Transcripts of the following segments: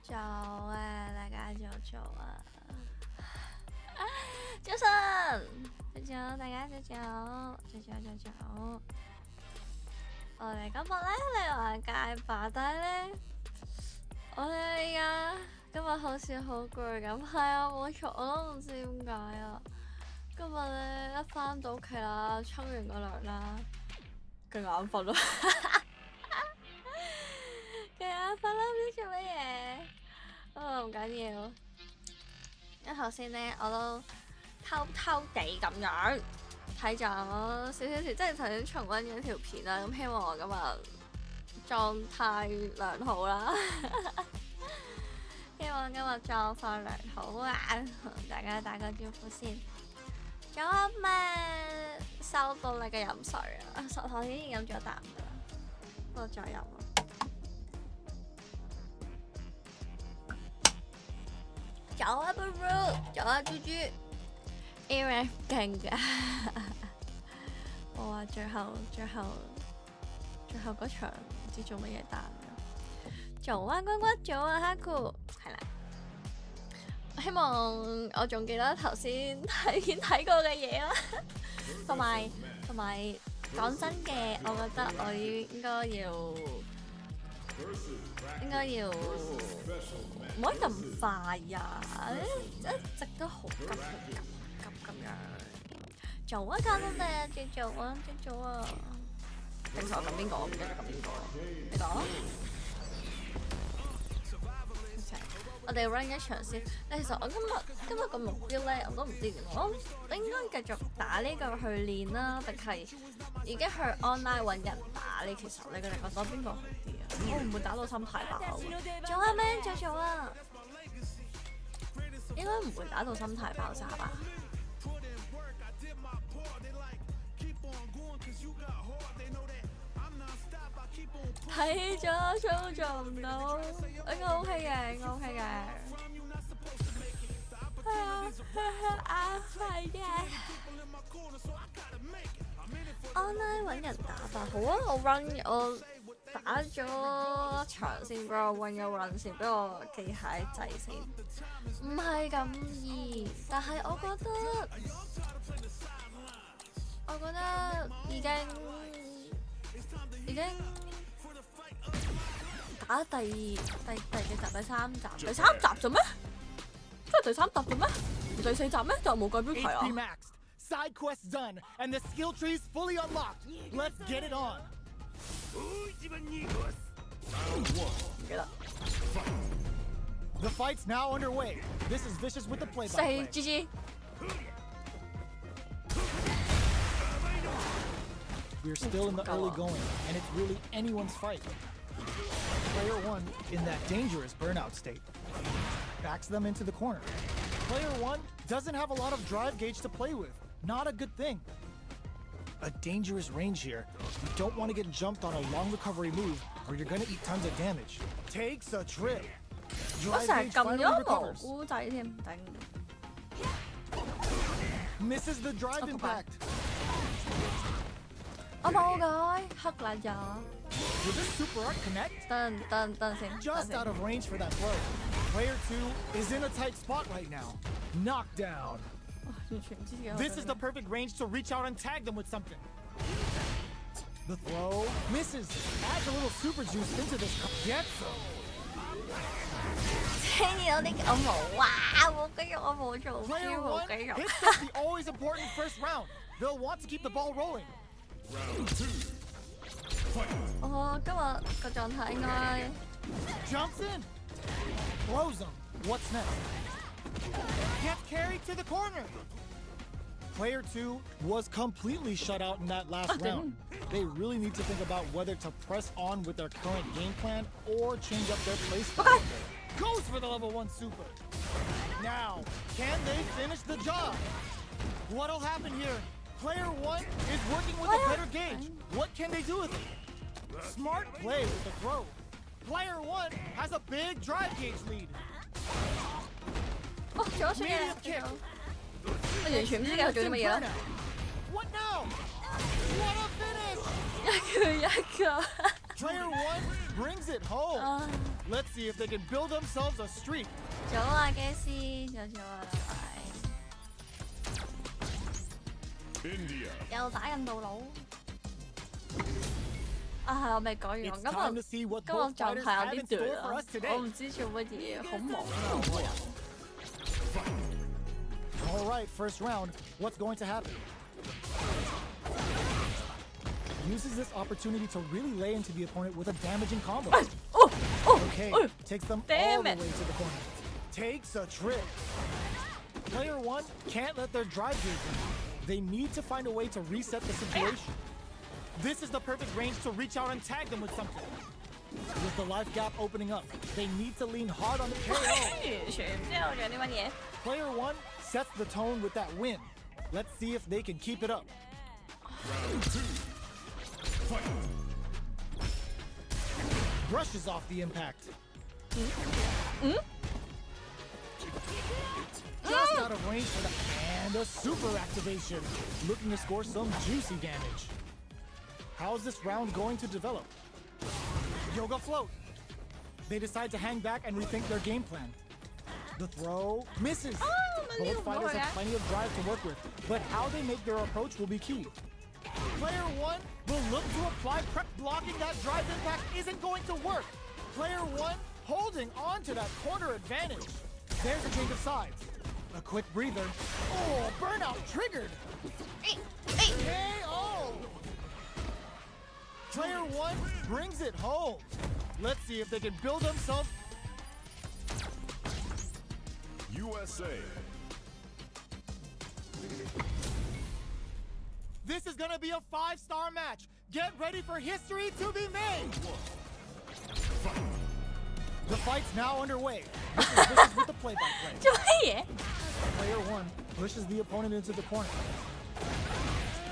早啊，大家早啊！早晨，早，大家早。我哋今日咧嚟玩街霸，但係咧，我哋而家今日好似好攰咁，係啊，冇錯，我都唔知點解啊。今日咧一返到屋企啦，沖完個涼啦，勁眼瞓咯，勁眼瞓啦，唔知做乜嘢。唔緊要，因為頭先咧我都偷地咁樣睇咗少少條，即係頭先重溫咗條片啦。咁希望我今日狀態良好啦，希望今日狀況良好啊！同大家打個招呼先。早啊咩？收到你嘅飲水啊！頭先已經飲咗啖噶啦，不過再飲啊！早啊 Bro， 早啊豬豬 ，Aaron 勁㗎，我話最後嗰場唔知做乜嘢彈嘅。早啊君君，早啊哈酷，係啦。希望我仲記得頭先睇過嘅嘢啦，同埋講真嘅，我覺得我應該要唔可以咁快呀，一直都好急咁樣。早啊，搞到你，早啊！平時我撳邊個？我唔記得撳邊個。你講。我哋 run 一場先。其實我今日個目標咧，我都唔知點。我應該繼續打呢個去練啦，定係已經去 online 揾人打呢？其實你哋覺得邊個好啲啊？我唔會打到心太爆。早啊 man， 早啊！應該唔會打到心太爆炸吧？睇咗操作唔到，應該 OK 嘅，係啊，係嘅。online 揾人打吧，好啊，我打咗場先，俾我 run 一 run 先，俾我記下掣先。唔係咁易，但係我覺得已經打第幾集？第三集啫咩？真係第三集啫咩？唔第四集咩？就冇改標題啊！ Side quests done, and the skill tree's fully unlocked. Let's get it on. The fight's now underway. This is Vicious with the play-by-play. GG. We're still in the early going, and it's really anyone's fight. Player 1 in that dangerous burnout state backs them into the corner. Player 1 doesn't have a lot of drive gauge to play with. Not a good thing. A dangerous range here. You don't want to get jumped on a long recovery move, or you're gonna eat tons of damage. Takes a trip. Drive gauge finally recovers. Misses the drive impact. 我冇改，黑爛咗。Will this super art connect? 等先。Just out of range for that throw. Player 2 is in a tight spot right now. Knockdown. 完全唔知嘅。This is the perfect range to reach out and tag them with something. The throw misses. Adds a little super juice into this. Gets them. 聽到啲我冇啊，冇肌肉，我冇做 Player 冇 1 肌肉。 hits up the always important first round. They'll want to keep the ball rolling. Round 2. Fight. 我今日個狀態應該 Jumps in. Throws him. What's next? Gets carried to the corner. Player 2 was completely shut out in that last round. They really need to think about whether to press on with their current game plan or change up their play style. Goes for the level 1 super. Now, can they finish the job? What'll happen here? Player 1 is working with a better gauge. What can they do with it? Smart play with the throw. Player 1 has a big drive gauge lead. 哦，做咗算嘢 Medium kick. 我完全唔知佢做啲乜嘢啦。 What now? What a finish! 一個。Player 1 brings it home. Let's see if they can build themselves a streak. 早啊，機師，早啊，老 India. 闆。又打印度佬。啊，我未講完， It's 今 time to 日 see what 今日 both 狀 fighters 態 have 有 in 啲 store 短 for 啊 us， 我 today. 唔知做乜嘢，好忙啊我個人。All right, first round. What's going to happen? Uses this opportunity to really lay into the opponent with a damaging combo. Okay, takes them all Damn the it. way to the corner. Takes a trip. Player 1 can't let their drive gauge in. They need to find a way to reset the situation. This is the perfect range to reach out and tag them with something. With the life gap opening up, they need to lean hard on the KO. 完全唔知我做啲乜嘢。 Player 1 sets the tone with that win. Let's see if they can keep it up. Round 2. Fight. Brushes off the impact. Just out of range for the and a super activation. Looking to score some juicy damage. How's this round going to develop? Yoga float. They decide to hang back and rethink their game plan. The throw misses. Both fighters have plenty of drive to work with, but how they make their approach will be key. Player 1 will look to apply prep. Blocking that drive impact isn't going to work. Player 1 holding on to that corner advantage. There's a change of sides. A quick breather. Oh, burnout triggered. KO. Player 1 brings it home. Let's see if they can build themselves. USA. This is gonna be a 5-star match. Get ready for history to be made. The fight's now underway. This is with the play-by-play. 做乜嘢？ Player 1 pushes the opponent into the corner.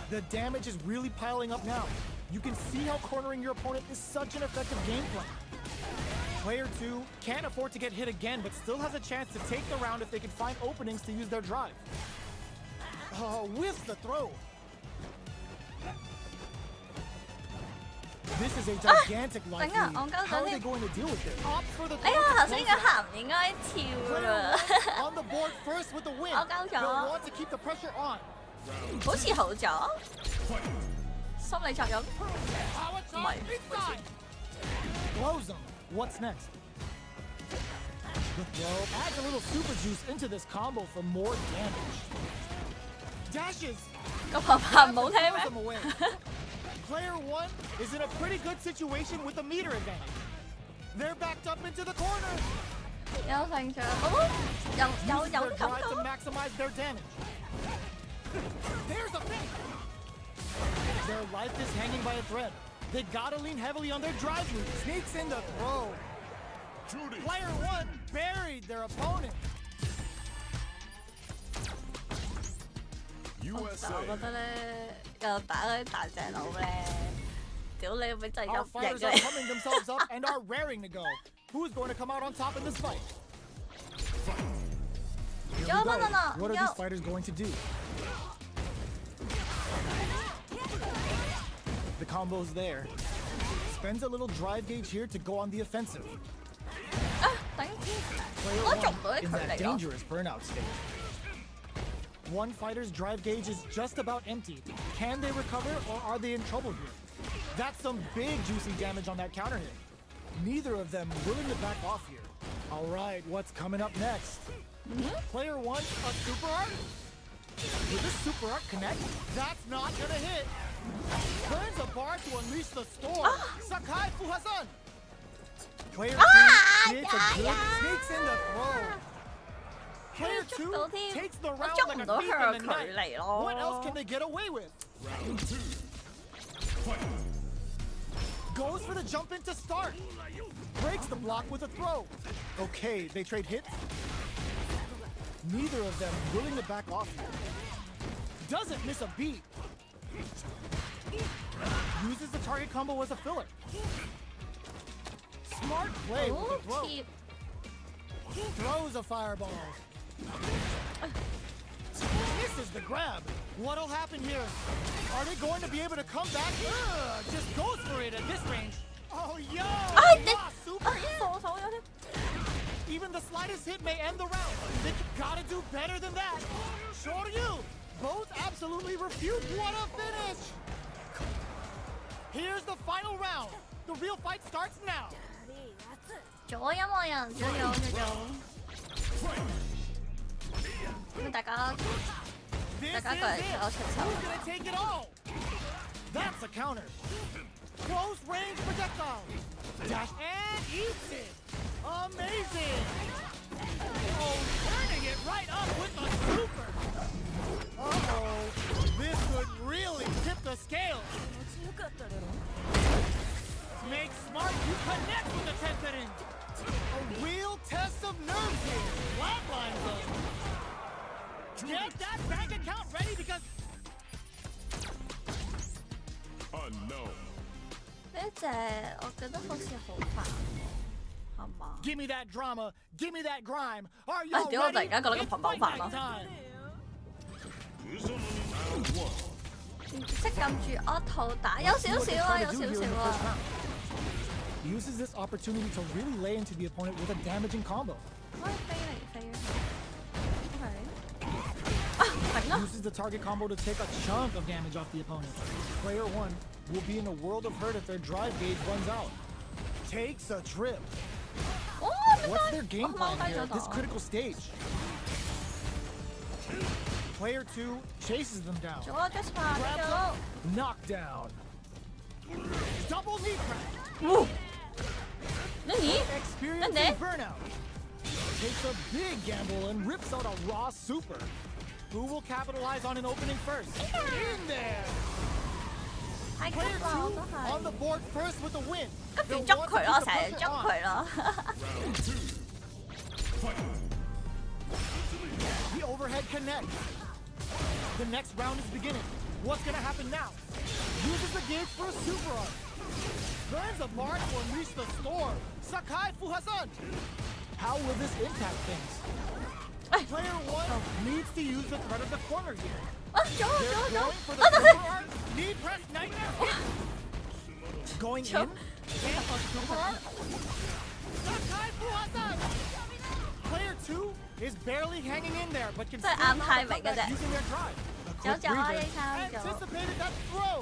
The damage is really piling up now. You can see how cornering your opponent is such an effective game plan. Player 2 can't afford to get hit again, but still has a chance to take the round if they can find openings to use their drive. Whiffs the throw. This is a gigantic life lead. How are they going to deal with it? Opt for the 哎呀， throw 頭 to 先 close 個 it. 鹹唔應該跳 Player 㗎， 1 on the board first with the win. 我交咗。 They'll want to keep the pressure on. 好似好咗，心理作用。 Power Oh my shot inside. Blows him. What's next? The throw adds a little super juice into this combo for more damage. Dashes. 個爸爸唔好聽 Throws him 咩？ away. Player 1 is in a pretty good situation with a meter advantage. They're backed up into the corner. 有成長，哦，有 Use their 感 drive to 覺。 maximize their damage. There's a finish. Their life is hanging by a thread. They gotta lean heavily on their drive route. Sneaks in the throw. Judy. Player 1 buried their opponent. 我 USA. 覺得咧，又打嗰啲大隻佬咧，屌你俾制 Our 咗 fighters 贏 are 嘅。 coming themselves up and are raring to go. Who's going to come out on top in this fight? Here we Yo, go. no, no, no. What are Yo. these fighters going to do? the combo's there. Spends a little drive gauge here to go on the offensive. 等陣先， Player 我做唔 1到啲 in 距 that 離咯。 dangerous burnout state. One fighter's drive gauge is just about empty. Can they recover or are they in trouble here? That's some big juicy damage on that counter hit. Neither of them willing to back off here. All right, what's coming up next? Player 1, a super art? Will this super art connect? That's not gonna hit. Burns a bar to unleash the storm. Sakai Fuhasan. Player 2 hits a good, sneaks in the throw. Player 2 takes the round like a thief in the night. What else can they get away with? Round 2. Fight. Goes for the jump in to start. Breaks the block with a throw. Okay, they trade hits. Neither of them willing to back off here. Doesn't miss a beat. Uses the target combo as a filler. Smart play with the throw. 貼 Throws a fireball. Misses the grab. What'll happen here? Are they going to be able to come back? Just goes for it at this range. Oh, yo! 你 Raw super hit. 傻手有啲。 Even the slightest hit may end the round. They gotta do better than that. Shoryu! Both absolutely refute. What a finish! Here's the final round. The real fight starts now. 左音樂人左右左右，咁大家 This 大 is 家過嚟 it. 同我出 Who's 手。 gonna take it all? That's a counter. Close range projectile. Dash and eats it. Amazing. Oh, turning it right up with the super. Uh-oh. This could really tip the scale. Make smart, you connect with the Tenserin. A real test of nerves here. Flatline though. Get that bank account ready because Unknown. 呢隻我覺得好似好煩，係嘛？ give me that drama, give me that grime. Are 啊 y'all 點解我突然 ready? 間覺得個 It's 頻頻 fight 煩 night 咯？ time. Round 1. 識撳住我圖打，有少 Let's see 少 what 啊， they 有 try to 少 do here 少 in the first 啊。 round. Uses this opportunity to really lay into the opponent with a damaging combo. 可以飛嚟飛去。OK。啊，頂啊！ Uses the target combo to take a chunk of damage off the opponent. Player 1 will be in a world of hurt if their drive gauge runs out. Takes a trip. 哦， What's their game 我踎 plan 低 here 咗 at this 度。 critical stage? Player 2 chases them down. 左 just 爬 Grabs 咗 up.。Knockdown. Double knee crack. 哦，何？ Experiencing burnout. Takes a big gamble and rips out a raw super. Who will capitalize on an opening first? In there. 太急 Player 啦，我 2 on 都 the board first with a win. 係。急 They'll 住捉 want to 佢 keep 咯， the 成日 pressure 捉 on. 佢咯。 Round 2. Fight. The overhead connect. The next round is beginning. What's gonna happen now? Uses the gauge for a super art. Burns a bar to unleash the storm. Sakai Fuhasan. How will this impact things? Player 1 needs to use the threat of the corner here. 啊，左 They're 左左 going for the 啊，等 super 陣。 art. Knee press nightmare hit. Going in. And a super art. Sakai Fuhasan. Player 2 is barely hanging in there, but can 真係 still 啱 mount a timing嘅 comeback 啫。 using their drive. A 走 quick 走啊， breather. 你撐咗。 Anticipated that throw.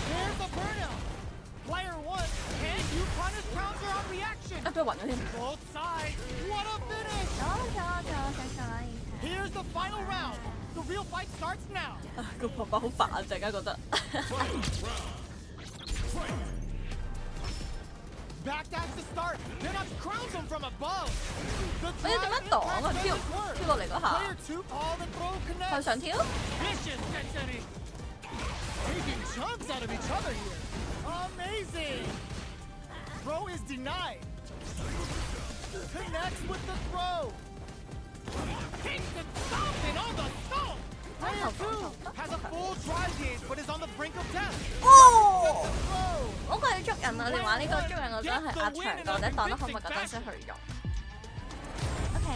There's the burnout. Player 1 can you punish counter on reaction. 啊，俾佢暈咗添。 Both sides. What a finish. 走走走走走啦， Here's the final round. The real fight starts now. 個爸爸好煩啊！陣間覺得。 Fight. Backdash to start. Then up crowns him from above. The 我要點樣擋啊？ drive 跳 impact doesn't work. 跳落嚟嗰下 Player 2 all the throw 向 connects. 上跳。 Vicious Tensei. Taking chunks out of each other here. Amazing. Throw is denied. Connects with the throw. Takes the stomping on the stomp. Player 2 has a full drive gauge but is on the brink of death. 哦， Throw. 嗰個要捉人啊！你話呢個捉人我真係壓長個，或者當得可唔可以嗰陣先去用？OK，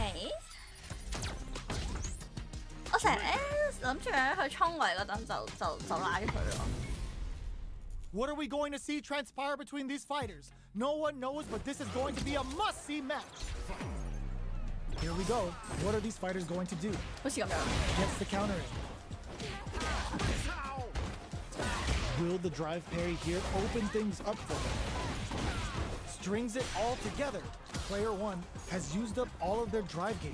我成日咧諗住咧去衝位嗰陣就拉佢咯。What are we going to see transpire between these fighters? No one knows, but this is going to be a must-see match. Here we go. What are these fighters going to do? 好似咁樣。 Gets the counter in. Will the drive parry here open things up for them? Strings it all together. Player 1 has used up all of their drive gauge.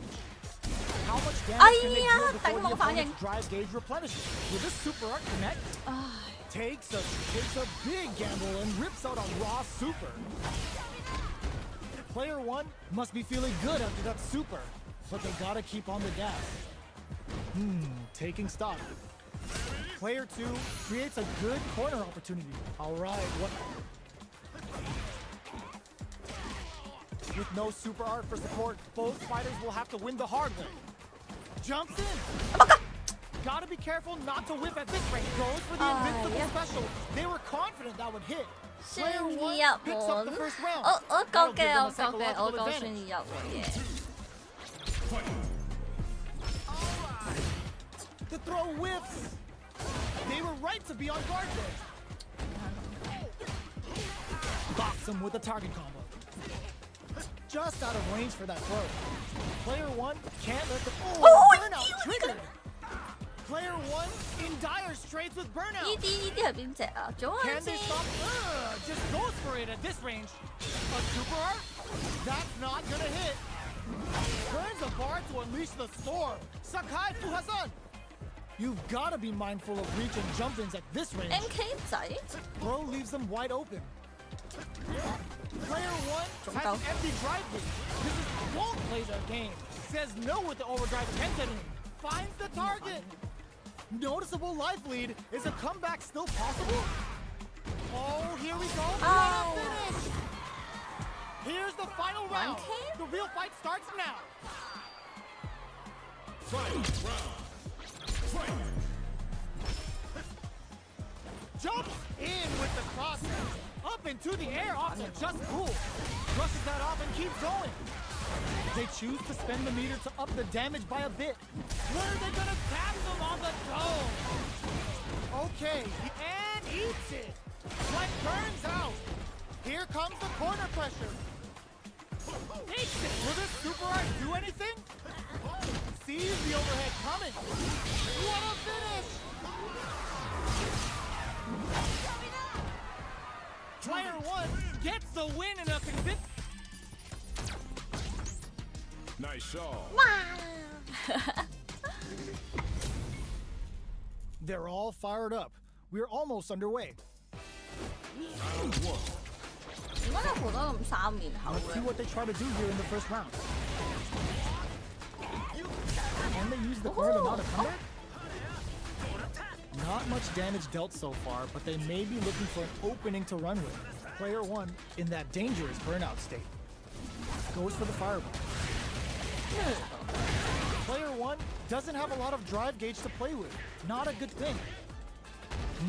How much damage can they deal before the opponent's drive gauge replenishes? Will this super art connect? Takes a big gamble and rips out a raw super. Player 1 must be feeling good after that super, but they gotta keep on the gas. Taking stock. Player 2 creates a good corner opportunity. All right, what? With no super art for support, both fighters will have to win the hard way. Jumps in. Gotta be careful not to whip at this range. Goes for the invincible special. They were confident that would hit. Player 1 picks up the first round. That'll give them a psychological advantage. The throw whiffs. They were right to be on guard there. Box him with a target combo. Just out of range for that throw. Player 1 can't let the burnout triggered. Player 1 in dire straits with burnout. 呢啲係邊隻啊？早 Can they stop? Just goes for it at this range. A super art? That's not gonna hit. Burns a bar to unleash the storm. Sakai Fuhasan. You've gotta be mindful of reach and jump-ins at this range. MK 仔 Bro leaves them wide open. Player 1 has an empty drive gauge. This is won't play their game. Says no with the overdrive intensity. Finds the target. Noticeable life lead. Is a comeback still possible? Oh, here we go. What a finish. Here's the final round. The real fight starts now. Fight. Jumps in with the cross. Up into the air off the just cool. Brushes that off and keeps going. They choose to spend the meter to up the damage by a bit. Where are they gonna tap them on the dome? Okay, and eats it. Like burns out. Here comes the corner pressure. Takes it. Will this super art do anything? Sees the overhead coming. What a finish! Player 1 gets the win in a convincing. Nice shot. They're all fired up. We're almost underway. Round 1. 點解你蒲得咁三面口 Let's see 嘅？ what they try to do here in the first round. Can they use the corner to mount a comeback? Not much damage dealt so far, but they may be looking for an opening to run with. Player 1 in that dangerous burnout state. Goes for the fireball. Player 1 doesn't have a lot of drive gauge to play with. Not a good thing.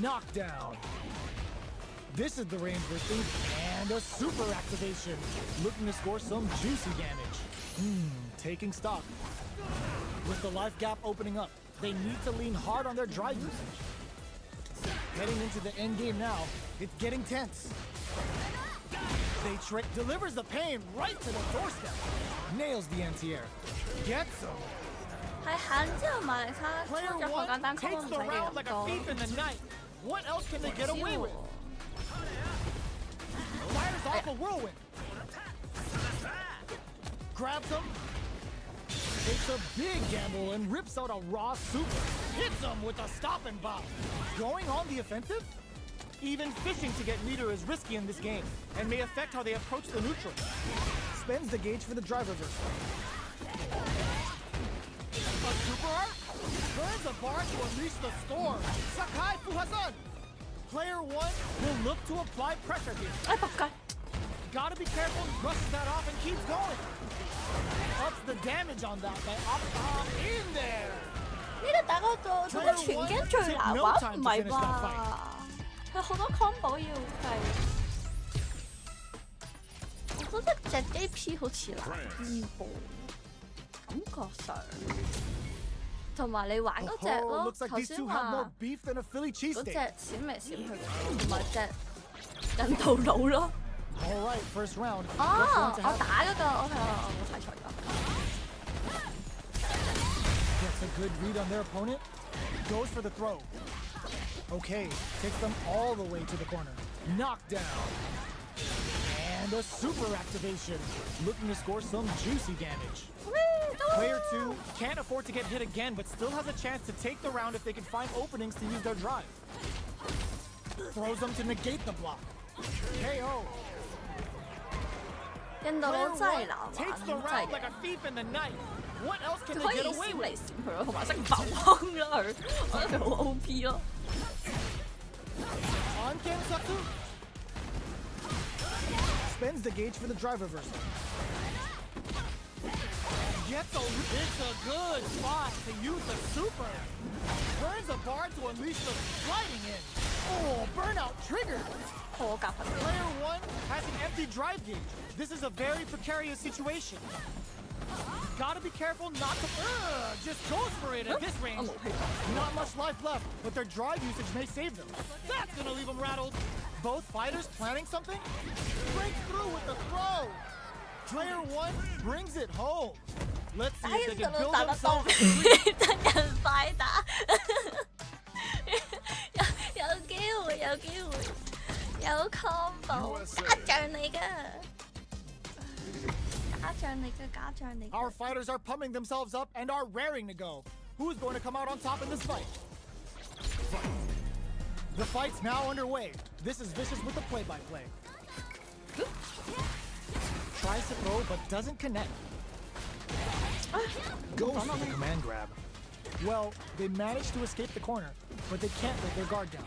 Knockdown. This is the range we're thinking. And a super activation. Looking to score some juicy damage. Taking stock. With the life gap opening up, they need to lean hard on their drive usage. Getting into the end game now, it's getting tense. They trick, delivers the pain right to the doorstep. Nails the anti-air. Gets him. 係行之後馬力沙出 Player 咗房間 1 單曲都 takes 唔使 the 你 round 咁 like a 多。 thief in the night. What else can they get away with? Fires off a whirlwind. Grabs him. Takes a big gamble and rips out a raw super. Hits him with a stop and bop. Going on the offensive? Even fishing to get meter is risky in this game and may affect how they approach the neutral. Spends the gauge for the drive reversal. A super art? Burns a bar to unleash the storm. Sakai Fuhasan. Player 1 will look to apply pressure here. 哎仆街！ Gotta be careful, brushes that off and keeps going. Ups the damage on that by in there. 呢度大家做個全 game 最難玩唔係吧？佢好多 combo 要計。我覺得隻 AP 好似難啲噃，感覺上。同埋你玩嗰隻 Oh, 咯， looks like 頭 these 先 two have 話 more beef than a Philly 嗰隻 cheesesteak. 閃嚟閃去同埋隻印度佬咯。All right, first round. 哦， What's going to 我 happen? 打嗰個，我睇錯咗。 Gets a good read on their opponent. Goes for the throw. Okay, takes them all the way to the corner. Knockdown. And a super activation. Looking to score some juicy damage. Player 2 can't afford to get hit again, but still has a chance to take the round if they can find openings to use their drive. Throws them to negate the block. KO. 印度佬 Player 真係 1難玩， takes the 真係 round like a thief in the night. What else can 佢 they 可以 get 閃 away 嚟 with? 閃去咯，同埋識浮空咯佢，我覺得佢好 OP 咯。 On Kansatsu. Spends the gauge for the drive reversal. It's a good spot to use the super. Burns the bar to unleash the sliding in. Oh, burnout triggered. 破格分 Player 1 has an empty drive gauge. This is a very precarious situation. Gotta be careful not to... just goes for it at this 我 range. 冇氣。 Not much life left, but their drive usage may save them. That's gonna leave them rattled. Both fighters planning something? Breaks through with the throw. Player 1 brings it home. Let's see 打 if 印 they 度 can 佬 build 打得多， themselves. 真人快打，有機會，有機會，有 combo， 家長嚟㗎，家長嚟㗎，家長嚟㗎。 Our fighters are pumping themselves up and are raring to go. Who's going to come out on top in this fight? The fight's now underway. This is Vicious with the play-by-play. Tries to throw but doesn't connect. Goes for the command grab. Well, they managed to escape the corner, but they can't let their guard down.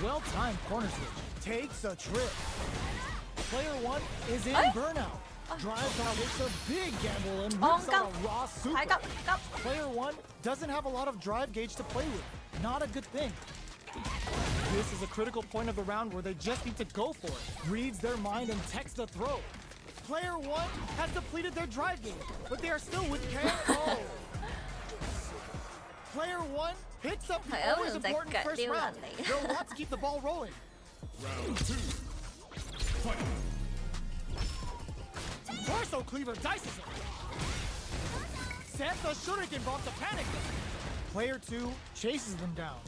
Well-timed corner switch. Takes a trip. Player 1 is in burnout. Drives out, takes a big gamble and rips out a raw 太 super. 急。 Player 1 doesn't have a lot of drive gauge to play with. Not a good thing. This is a critical point of the round where they just need to go for it. Reads their mind and takes the throw. Player 1 has depleted their drive gauge, but they are still with KO. Player 1 picks up the always important first round. They'll want to keep the ball rolling. Round 2. Fight. Torso cleaver dices it. Sets a shuriken bomb to panic them. Player 2 chases them down.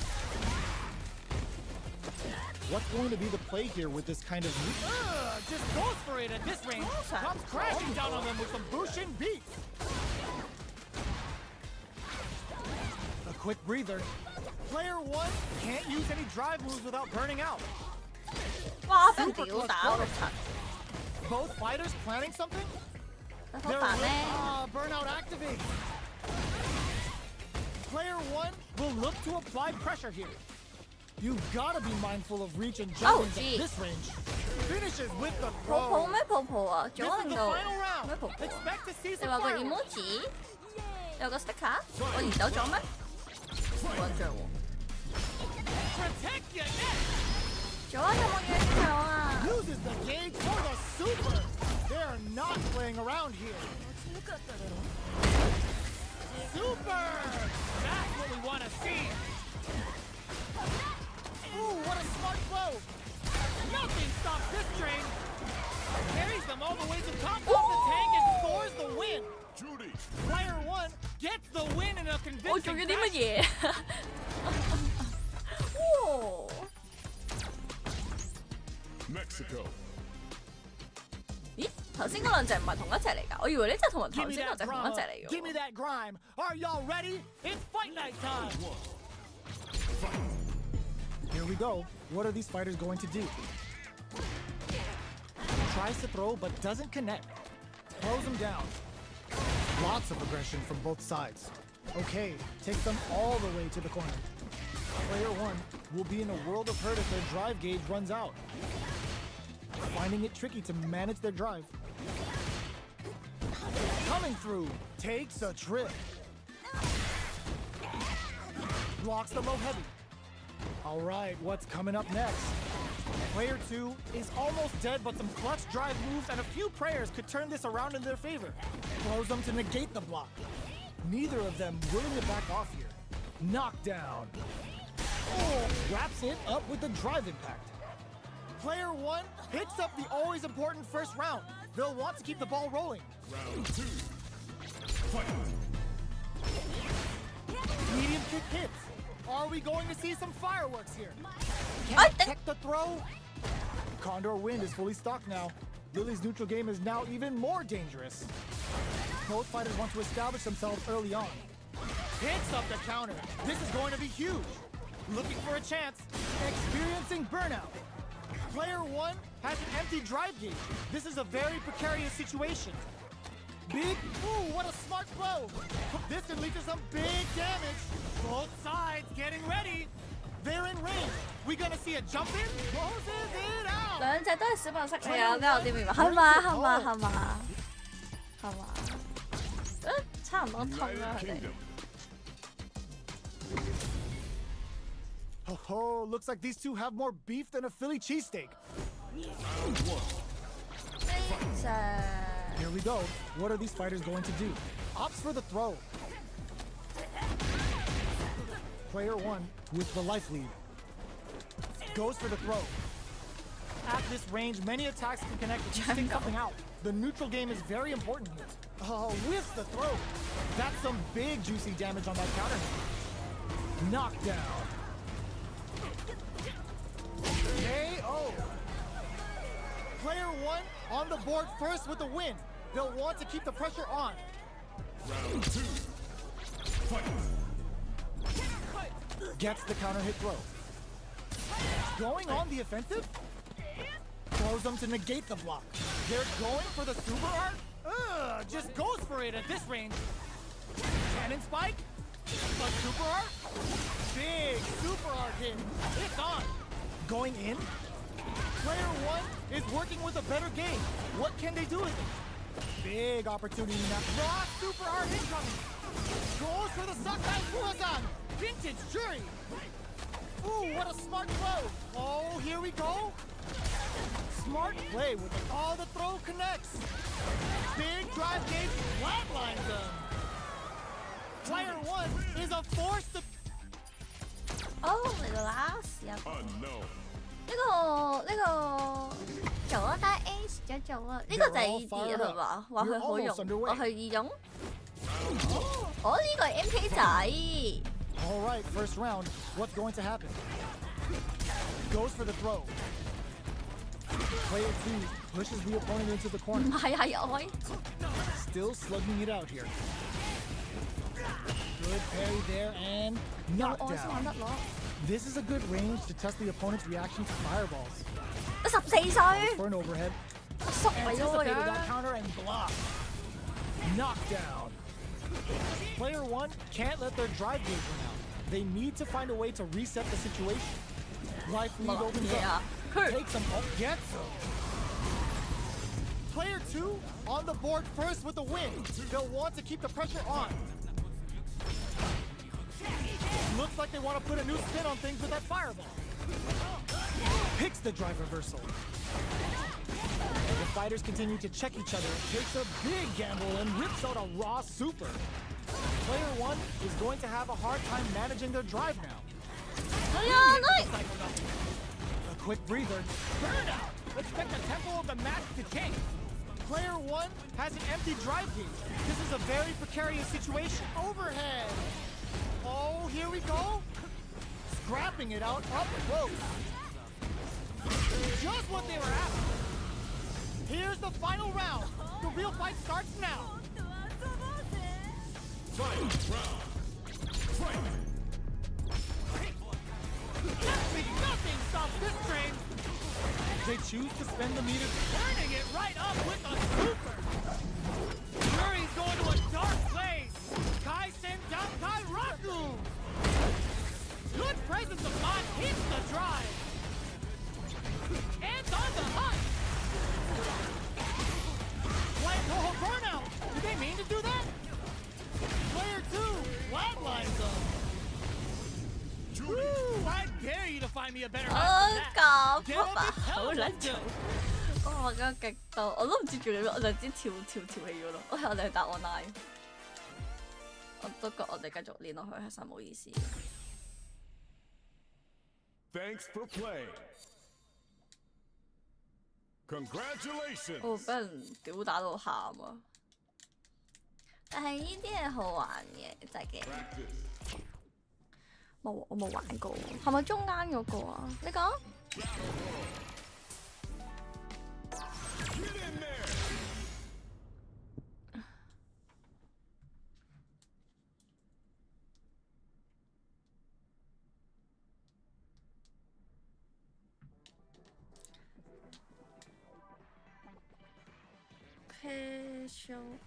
What's going to be the play here with this kind of move? Just goes for it at this range. Comes crashing down on them with some Bushin beats. A quick breather. Player 1 can't use any drive moves without burning out. 哇！俾人屌打我柒， Both fighters planning something? 好煩咩？ Burnout activates. Player 1 will look to apply pressure here. You've got to be mindful of reach and jumping gee. at this range. Finishes with the 泡泡 throw. 咩泡泡啊？ This 左 is 定 the 到 final 咩 round. 泡泡？ Expect to see 你 some 話個 fireworks. emoji 有個 sticker， 我移走咗咩？冇印象喎。 Protect your neck. 左有冇嘢搶啊？ Uses the gauge for the super. They're not playing around here. Super! That's what we want to see. Ooh, what a smart blow. Nothing stops this train. Carries them all the way to top of the tank and scores the win. Judy. Player 1 gets the win in a 我做咗 convincing 啲乜 fashion. 嘢？哇！ Mexico. 咦？頭先嗰兩隻唔係同一隻嚟㗎，我以為呢隻同埋 Give 頭 me 先嗰 that 隻同一 drama. 隻嚟 Give me 㗎。 that grime. Are y'all ready? It's fight night time. Here we go. What are these fighters going to do? Tries to throw but doesn't connect. Throws them down. Lots of aggression from both sides. Okay, takes them all the way to the corner. Player 1 will be in a world of hurt if their drive gauge runs out. Finding it tricky to manage their drive. Coming through, takes a trip. Blocks the low heavy. All right, what's coming up next? Player 2 is almost dead, but some clutch drive moves and a few prayers could turn this around in their favor. Throws them to negate the block. Neither of them willing to back off here. Knockdown. Oh, wraps it up with the drive impact. Player 1 picks up the always important first round. They'll want to keep the ball rolling. Round 2. Fight. Medium kick hits. Are we going to see some fireworks here? I Can't protect the throw. Condor Wind is fully stocked now. Lily's neutral game is now even more dangerous. Both fighters want to establish themselves early on. Picks up the counter. This is going to be huge. Looking for a chance. Experiencing burnout. Player 1 has an empty drive gauge. This is a very precarious situation. Big, ooh, what a smart blow. This can lead to some big damage. Both sides getting ready. They're in range. We gonna see a jump in? Closes it out. 兩隻都係小朋友識嘅，我有啲明白，係嘛？差唔多痛啦佢哋。 Oh, looks like these two have more beef than a Philly cheesesteak. Here we go. What are these fighters going to do? Opts for the throw. Player 1 with the life lead. Goes for the throw. At this range, many attacks can connect if you stick something out. The neutral game is very important here. Oh, whiffs the throw. That's some big juicy damage on that counter. Knockdown. KO. Player 1 on the board first with the win. They'll want to keep the pressure on. Round 2. Fight. Gets the counter hit throw. Going on the offensive. Throws them to negate the block. They're going for the super art. Just goes for it at this range. Cannon spike. A super art. Big super art hit. It's on. Going in. Player 1 is working with a better game. What can they do with it? Big opportunity now. Raw super art incoming. Goes for the Sakai Furazan. Vintage jury. Ooh, what a smart throw. Oh, here we go. Smart play with all the throw connects. Big drive gauge flatlines them. Player 1 is a force to... 哦，嚟到啦，試下 Unknown. 呢個做啊，但係 Ace 咗做啊，呢個就係 E.D 啊，係嘛？話佢好用，我去義勇。哦，呢個係 MK 仔。 All right, first round. What's going to happen? Goes for the throw. Player 2 pushes the opponent into the 唔 corner. 係我。 Still slugging it out here. Good parry there and 我先玩 knockdown. 得攞。 This is a good range to test the opponent's reaction to fireballs. 我14歲， For an overhead. 縮埋咗個 Anticipated that 樣。 counter and block. Knockdown. Player 1 can't let their drive gauge run out. They need to find a way to reset the situation. Life lead opens up. Takes them up, gets them. Player 2 on the board first with the win. They'll want to keep the pressure on. Looks like they want to put a new spin on things with that fireball. Picks the drive reversal. The fighters continue to check each other. Takes a big gamble and rips out a raw super. Player 1 is going to have a hard time managing their drive now. 係啊，嚟。 A quick breather. Burnout! Expect the tempo of the match to change. Player 1 has an empty drive gauge. This is a very precarious situation. Overhead. Oh, here we go. Scrapping it out up close. Just what they were after. Here's the final round. The real fight starts now. Fight. Round. Fight. Nothing stops this train. They choose to spend the meter, turning it right up with a super. Yuri's going to a dark place. Kai Sendankai Raku. Good presence of mind hits the drive. And on the hunt. White Toho burnout. Did they mean to do that? Player 2 flatlines them. Woo! That dare you to find me a better 搞 Get 撲 up 啊， and tell 好 me 撚 what to 嘈 do.！我覺得極到，我都唔知做咩，我就知跳起咗咯。我哋答 online， 我都覺我哋繼續練落去係實冇意思。 Thanks for playing. Congratulations. 我俾人屌打到喊啊！但係呢啲係好玩嘅，真係嘅。 Practice. 冇，我冇玩過，係咪中間嗰個啊？你講。 Get in there.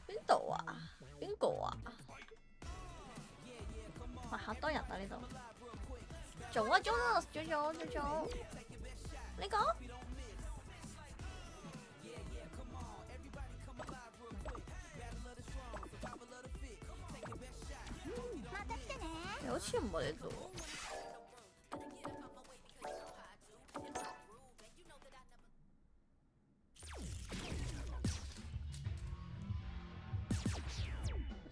邊度啊？邊個啊？哇！好多人啊呢度。做啊做啊做。你講。你好似唔係呢度。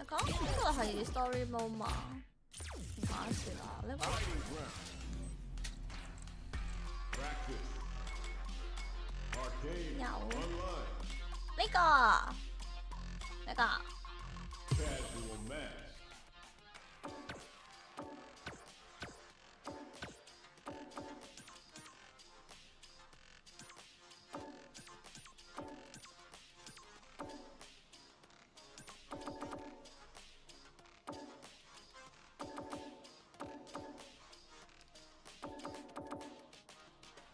講呢個係 story mode 嘛？唔關事啦，你講。 Practice. Arcade. 有 Online. 呢個。 Casual match.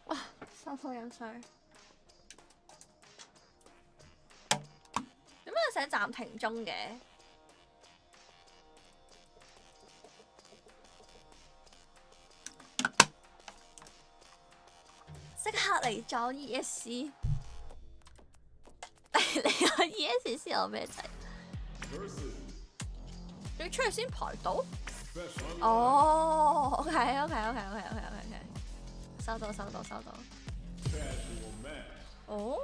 哇！收收飲水。點解要寫暫停中嘅？即刻嚟裝 ESC。你個 ESC 先有咩仔？ Versus. 你出去先排到？ Special. 哦，OK，收到。 Casual match. 哦。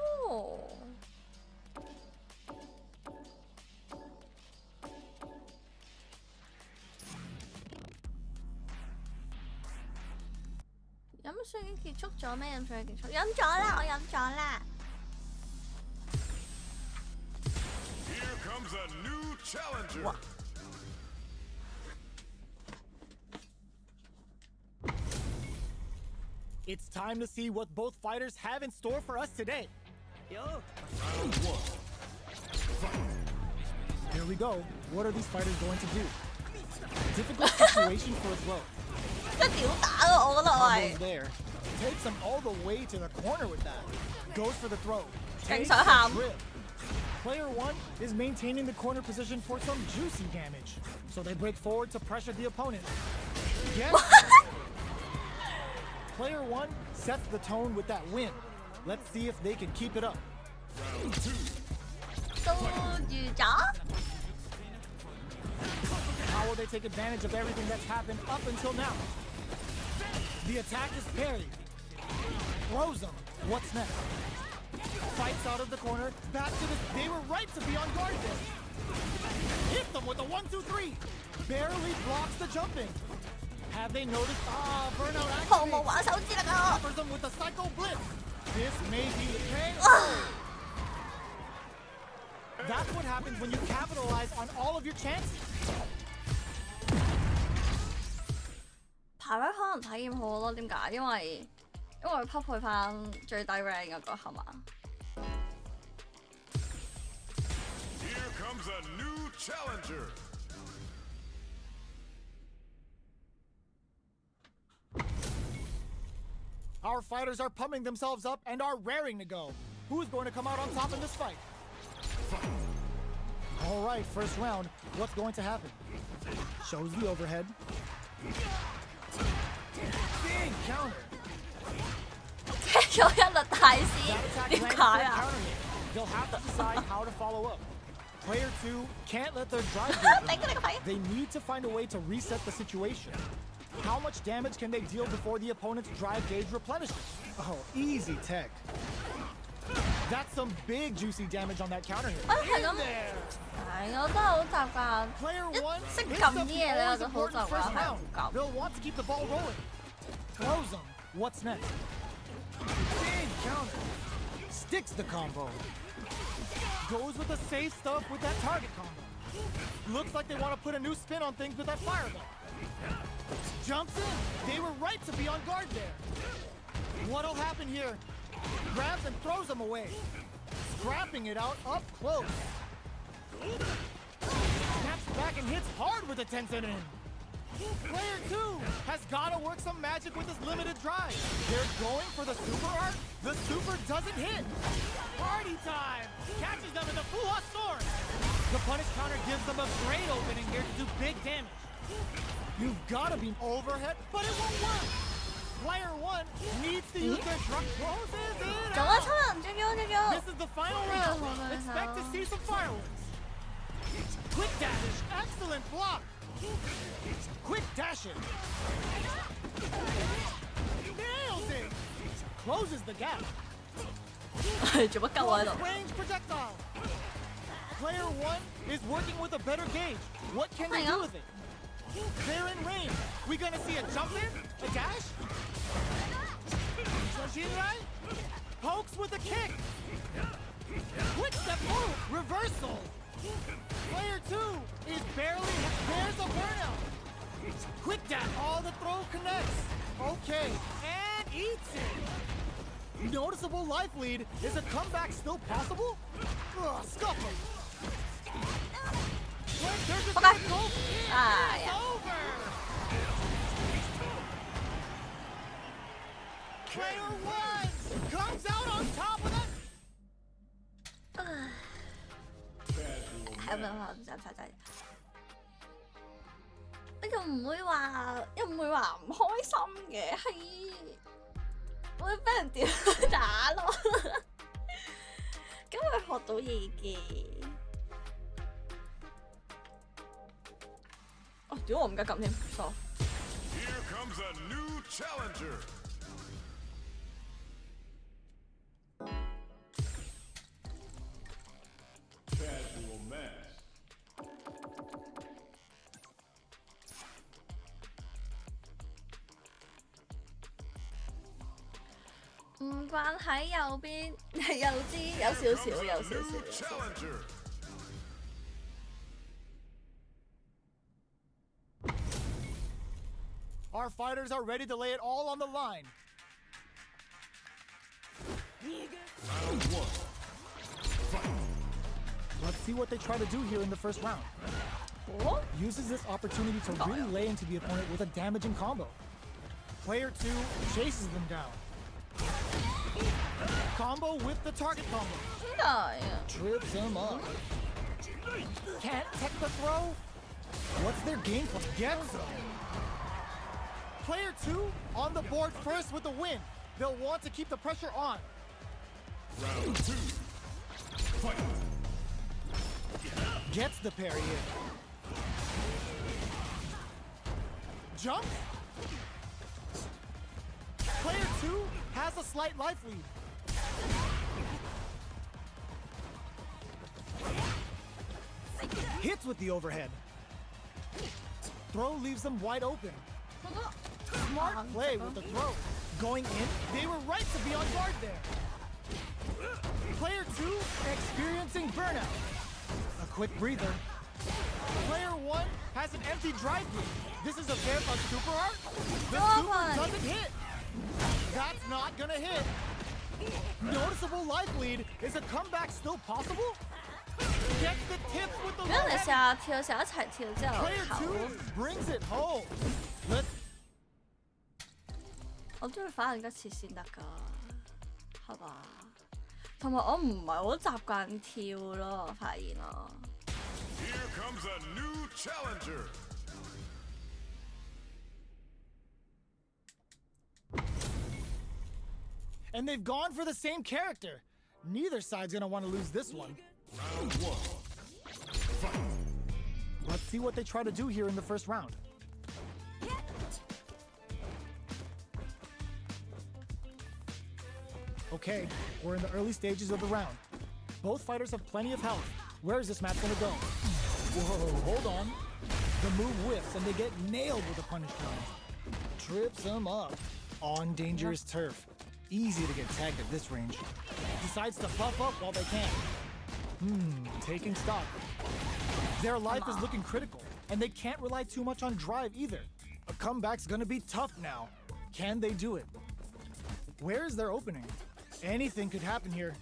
飲水已經結束咗咩？飲水已經結束，飲咗啦，我飲咗啦。 Here comes a new challenger. What? It's time to see what both fighters have in store for us today. Round one. Fight. Here we go. What are these fighters going to do? Difficult situation for a throw. 真係屌打啊！我覺得我 Combo's 係 there. Takes him all the way to the corner with that. Goes for the throw. 勁 Takes 想 the 喊。 grip. Player 1 is maintaining the corner position for some juicy damage. So they break forward to pressure the opponent. Again, Player 1 sets the tone with that win. Let's see if they can keep it up. Round two. 都預咗。 How will they take advantage of everything that's happened up until now? The attack is parried. Throws him. What's next? Fights out of the corner. Back to the... They were right to be on guard there. Hit them with a 1-2-3. Barely blocks the jumping. Have they noticed? Burnout 毫無 activates. 玩手指啦個。 Covers them with a psycho blitz. This may be the train. That's what happens when you capitalize on all of your chances. 排位可能體驗好咯，點解？因為匹配翻最低 rank 嗰個係嘛？ Here comes a new challenger. Our fighters are pumping themselves up and are raring to go. Who's going to come out on top in this fight? All right, first round. What's going to happen? Shows the overhead. Big counter. 咗一律大師 That attack 點 lands 解 for a 啊？ counter hit. They'll have to decide how to follow up. Player 2 can't let their drive 頂你個肺！ They need to find a way to reset the situation. How much damage can they deal before the opponent's drive gauge replenishes? Oh, easy tech. That's some big juicy damage on that counter hit. 係咁，係我都係好習慣。 Player 一 one 識 picks 撳 up 啲 the 嘢咧，我 always 就好 important 習慣 first 係 round. 唔撳。 They'll want to keep the ball rolling. Throws them. What's next? Big counter. Sticks the combo. Goes with the safe stuff with that target combo. Looks like they want to put a new spin on things with that fireball. Jumps in. They were right to be on guard there. What'll happen here? Grabs and throws them away. Scrapping it out up close. Snaps back and hits hard with a Tencent in. Player 2 has got to work some magic with his limited drive. They're going for the super art. The super doesn't hit. Party time! Catches them in the Fuha sword. The punish counter gives them a great opening here to do big damage. You've got to be overhead, but it won't work. Player 1 needs to use their truck. Closes it 仲有七人，仲有。 This is the final round. Expect to see some fireworks. Quick dash. Excellent block. Quick dash it. Nails it. Closes the gap. 做乜鳩我喺度？ Range projectile. Player 1 is working with a better gauge. What can they do with it? They're in range. We gonna see a jump in? A dash? Shoshinrai? Pokes with a kick. Quick step move. Reversal. Player 2 is barely. There's a burnout. Quick dash. All the throw connects. Okay. And eats it. Noticeable life lead. Is a comeback still possible? Ugh, scuffle. There's a Okay. goal. Ah, It's yeah. over. Player 1 comes out on top of it. 係咪啊？唔使快仔。又唔會話唔開心嘅，係會俾人點打咯。咁會學到嘢嘅。哦，屌我唔該撳添，sorry。 Here comes a new challenger. Casual match. 唔慣喺右邊，有啲有少少，有少 New 少。 challenger. Our fighters are ready to lay it all on the line. Round 1. Let's see what they try to do here in the first round. 哦， Uses this opportunity to really lay into the opponent with a damaging combo. Player 2 chases them down. Combo with the target combo. 點解啊？ Trips him up. Can't tech the throw? What's their game plan? Gets him. Player 2 on the board first with the win. They'll want to keep the pressure on. Round 2. Fight. Gets the parry in. Jump. Player 2 has a slight life lead. Hits with the overhead. Throw leaves them wide open. Smart play with the throw. Going in, they were right to be on guard there. Player 2 experiencing burnout. A quick breather. Player 1 has an empty drive gauge. This is a super art. The super doesn't hit. That's not gonna hit. Noticeable life lead. Is a comeback still possible? Gets the tips with the 俾人 low 哋 head. 成日跳，成日一齊跳之後 Player 2 brings it home. Let's 我都要反應一次先得㗎，係嘛？同埋我唔係好習慣跳咯，我發現咯。 Here comes a new challenger. and they've gone for the same character. Neither side's gonna want to lose this one. Round 1. Fight. Let's see what they try to do here in the first round. Okay, we're in the early stages of the round. Both fighters have plenty of health. Where is this match gonna go? Whoa, hold on. The move whiffs and they get nailed with a punish round. Trips them up. On dangerous turf. Easy to get tagged at this range. Decides to buff up while they can. Taking stock. Their life is looking critical, and they can't rely too much on drive either. A comeback's gonna be tough now. Can they do it? Where is their opening? Anything could happen here.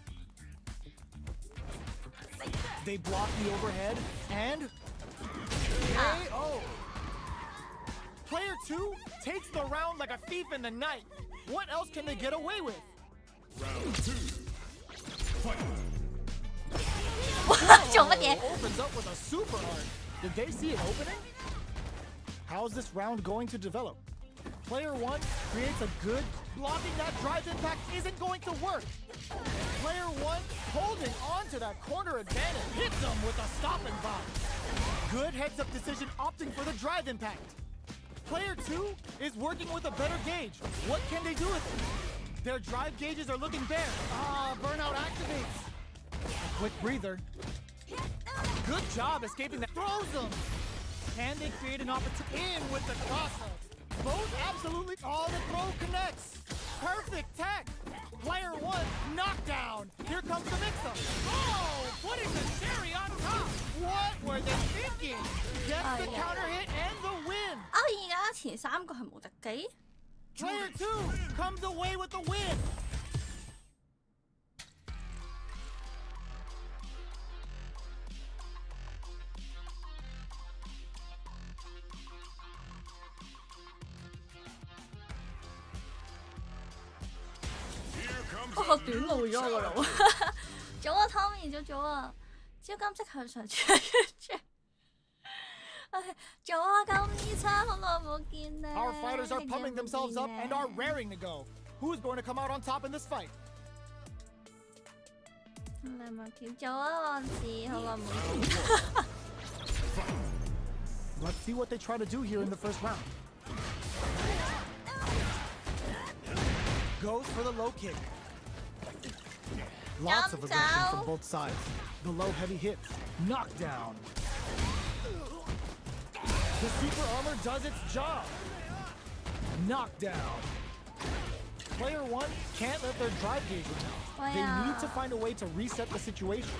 They block the overhead, and KO! Player 2 takes the round like a thief in the night. What else can they get away with? Round 2. Fight. 做乜嘢？ Opens up with a super art. Did they see it opening? How's this round going to develop? Player 1 creates a good blocking that drive impact isn't going to work. Player 1 holding on to that corner advantage hits them with a stop and bomb. Good heads-up decision opting for the drive impact. Player 2 is working with a better gauge. What can they do with it? Their drive gauges are looking bare. Burnout activates. A quick breather. Good job escaping that. Throws them. Can they create an opportunity? In with the crosser. Both absolutely. Oh, the throw connects. Perfect tech. Player 1 knockdown. Here comes the mix-up. Oh, putting the cherry on top. What were they thinking? Gets the counter hit and the win. 而家前3個係無敵機。 Player 2 comes away with the win. Here comes 我 a 短 new 路咗我個 challenger. 腦。早啊 ，Tommy， 早啊，招金色向上傳。早啊，金醫生，好耐冇見你。 Our fighters are pumping themselves up and are raring to go. Who's going to come out on top in this fight? 好耐冇見，早啊，王子，好耐冇見。 Let's see what they try to do here in the first round. Goes for the low kick. Lots of aggression from both sides. The low heavy hits. Knockdown. The super armor does its job. Knockdown. Player 1 can't let their drive gauge run out. They need to find a way to reset the situation.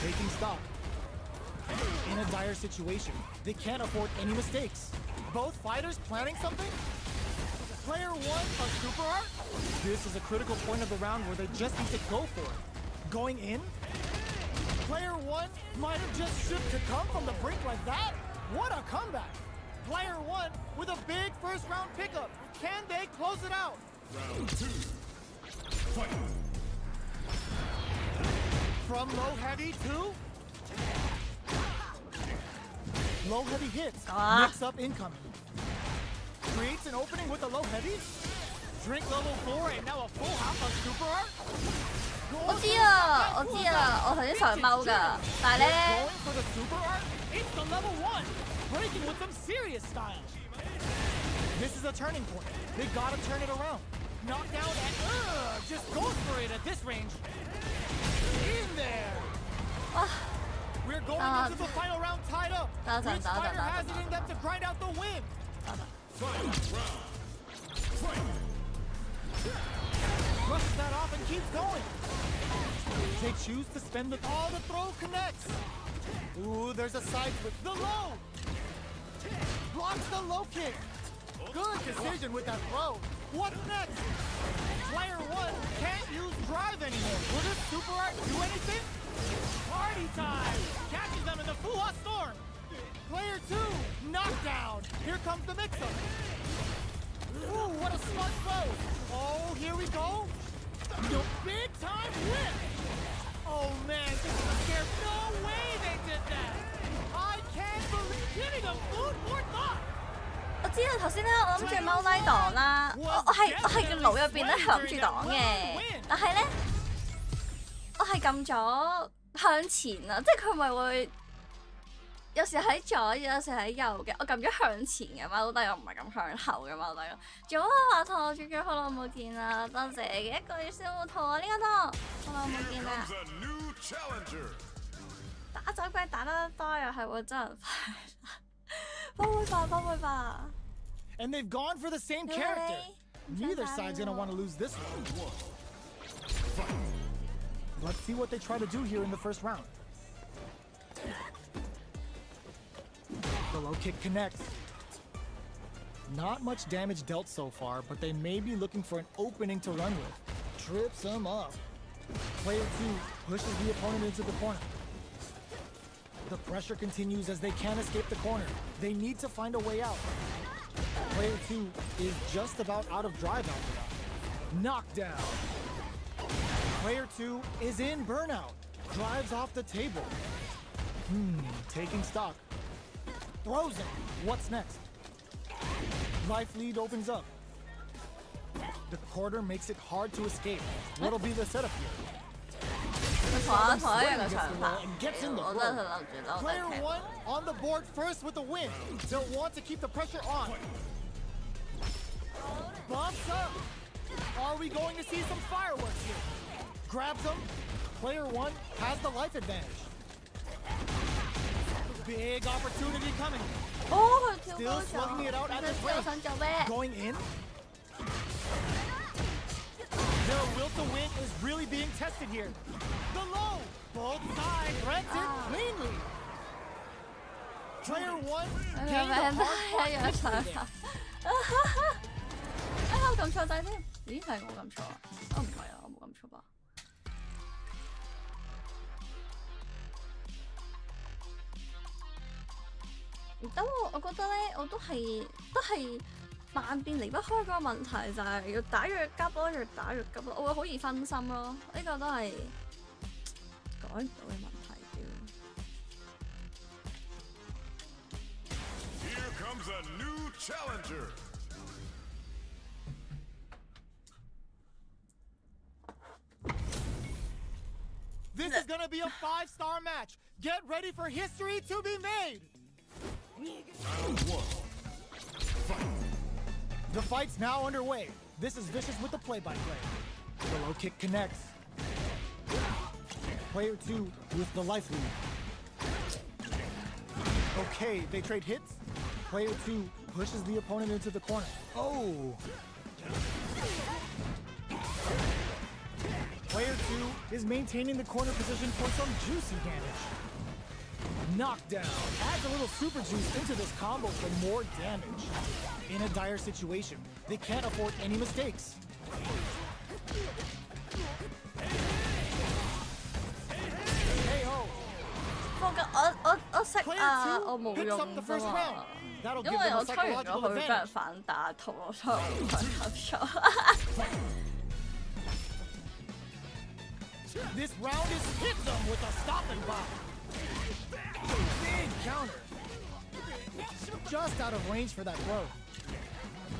Taking stock. In a dire situation, they can't afford any mistakes. Both fighters planning something? Player 1 a super art? This is a critical point of the round where they just need to go for it. Going in? Player 1 might have just shipped to come from the brink like that. What a comeback! Player 1 with a big first round pickup. Can they close it out? Round 2. Fight. From low heavy to low heavy hits. Mix up incoming. Creates an opening with a low heavy. Drink level 4 and now a full house of super art. 我知啦，我知啦，我頭先上踎㗎，但係咧。 Going for the super art. It's the level 1. Breaking with some serious style. This is a turning point. They gotta turn it around. Knock down and just goes for it at this range. In there. We're going into the final round tied up. Which fighter has it in them to grind out the win? Final round. Fight. Brushes that off and keeps going. They choose to spend the all the throw connects. Ooh, there's a side with the low. Blocks the low kick. Good decision with that throw. What's next? Player 1 can't use drive anymore. Will this super art do anything? Party time! Catches them in the full-on storm. Player 2 knockdown. Here comes the mix-up. Ooh, what a smart throw. Oh, here we go. The big time whip. Oh man, this is scary. No way they did that. I can't believe giving them food for thought. 我知啦，頭先咧我諗住踎低擋啦，我係個腦入邊咧係諗住擋嘅，但係咧我係撳咗向前啊，即係佢咪會有時喺左，有時喺右嘅。我撳咗向前嘅貓低，我唔係咁向後嘅貓低。早啊，華佗，豬豬好耐冇見啦，多謝嘅1個月先會同我呢個檔，好耐冇見啦。打走鬼打得多又係喎，真係快，不會吧。And they've gone for the same character. Neither side's gonna want to lose this one. Let's see what they try to do here in the first round. The low kick connects. Not much damage dealt so far, but they may be looking for an opening to run with. Trips him up. Player 2 pushes the opponent into the corner. The pressure continues as they can't escape the corner. They need to find a way out. Player 2 is just about out of drive after that. Knockdown. Player 2 is in burnout. Drives off the table. Taking stock. Throws him. What's next? Life lead opens up. The quarter makes it hard to escape. What'll be the setup here? 同一樣嘅長髮， And gets in the 我 flow. 真係諗住攞 Player 嚟 1 on the board first with the win. They'll want to keep the pressure on. Bumps up. Are we going to see some fireworks here? Grabs him. Player 1 has the life advantage. Big opportunity coming. 哦，佢跳 Still 高 slugging it out at 咗， this 佢知我想做咩？ Going in. Their will to win is really being tested here. The low. Both sides rent it cleanly. Player 1 gained a hard fought 一樣 victory 長 there. 髮。我撳錯掣添，咦係我撳錯啊？哦唔係啊，我冇撳錯吧？唔得喎，我覺得咧，我都係萬變離不開嗰個問題，就係越打越急咯，越打越急咯，我會好易分心咯，呢個都係改唔到嘅問題啫。Here comes a new challenger. This is gonna be a 5-star match. Get ready for history to be made. Round 1. Fight. The fight's now underway. This is Vicious with the play-by-play. The low kick connects. Player 2 with the life lead. Okay, they trade hits. Player 2 pushes the opponent into the corner. Oh! Player 2 is maintaining the corner position for some juicy damage. Knockdown. Adds a little super juice into this combo for more damage. In a dire situation, they can't afford any mistakes. Hey ho! 我識啊，我冇 picks 用 up the 啫 first 嘛 round.，That'll 因 give 為 them 我 a 吹完咗 psychological 佢俾人 advantage. 反打圖，我吹唔錯。This round is hit them with a stop and pop. Big counter. Just out of range for that throw.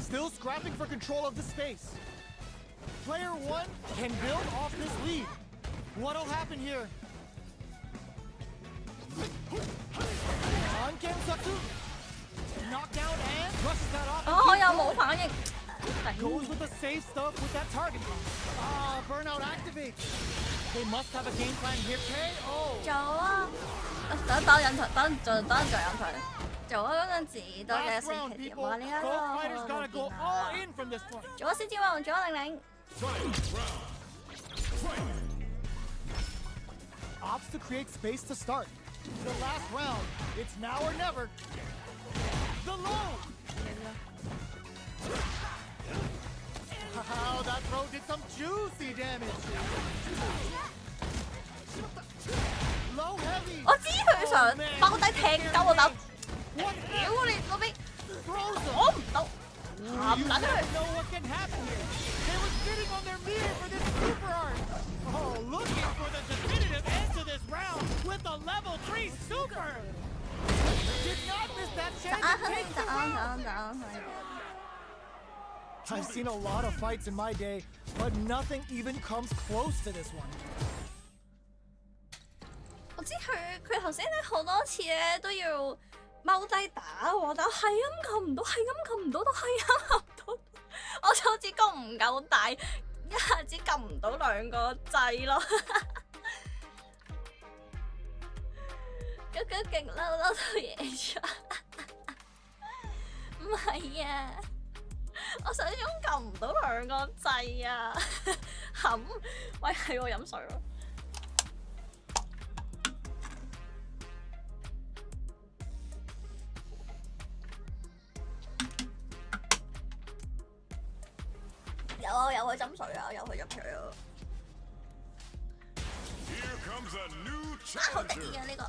Still scrapping for control of the space. Player 1 can build off this lead. What'll happen here? On Kensatsu. Knockdown and brushes that off. 我又冇反應， Goes with the safe stuff with that target. Ah, burnout activates. They must have a game plan here. KO. 做啊！等引退，等再引退。做啊嗰陣時，多謝 Last round, 4期 people. 哇！呢一個 Both fighters gotta go 好 all 見 in from this point. 做咗獅子王，做咗玲玲。 Fight. Round. Fight. Opts to create space to start. The last round. It's now or never. The low. Wow, that throw did some juicy damage. Low heavy. 我知佢想包低踢鳩我鬥， What's 屌 that? 你嗰邊 Throws him. 我唔到， You 冚撚 never 佢。 know what can happen here. They were sitting on their mirror for this super art. Oh, looking for the definitive end to this round with a level 3 super. Did not miss that chance to take the round. I've seen a lot of fights in my day, but nothing even comes close to this one. 我知佢頭先咧好多次咧都要踎低打喎，但係咁撳唔到，係咁撳唔到，都係咁撳唔到，我手指公唔夠大，一下子撳唔到兩個掣咯。嗰個勁嬲嬲到嘢出，唔係啊！我手指公撳唔到兩個掣啊！冚，喂係我飲水咯。有去斟水啊！有去飲水啊！ Here comes a new 啊，好得 challenger. 意啊呢個！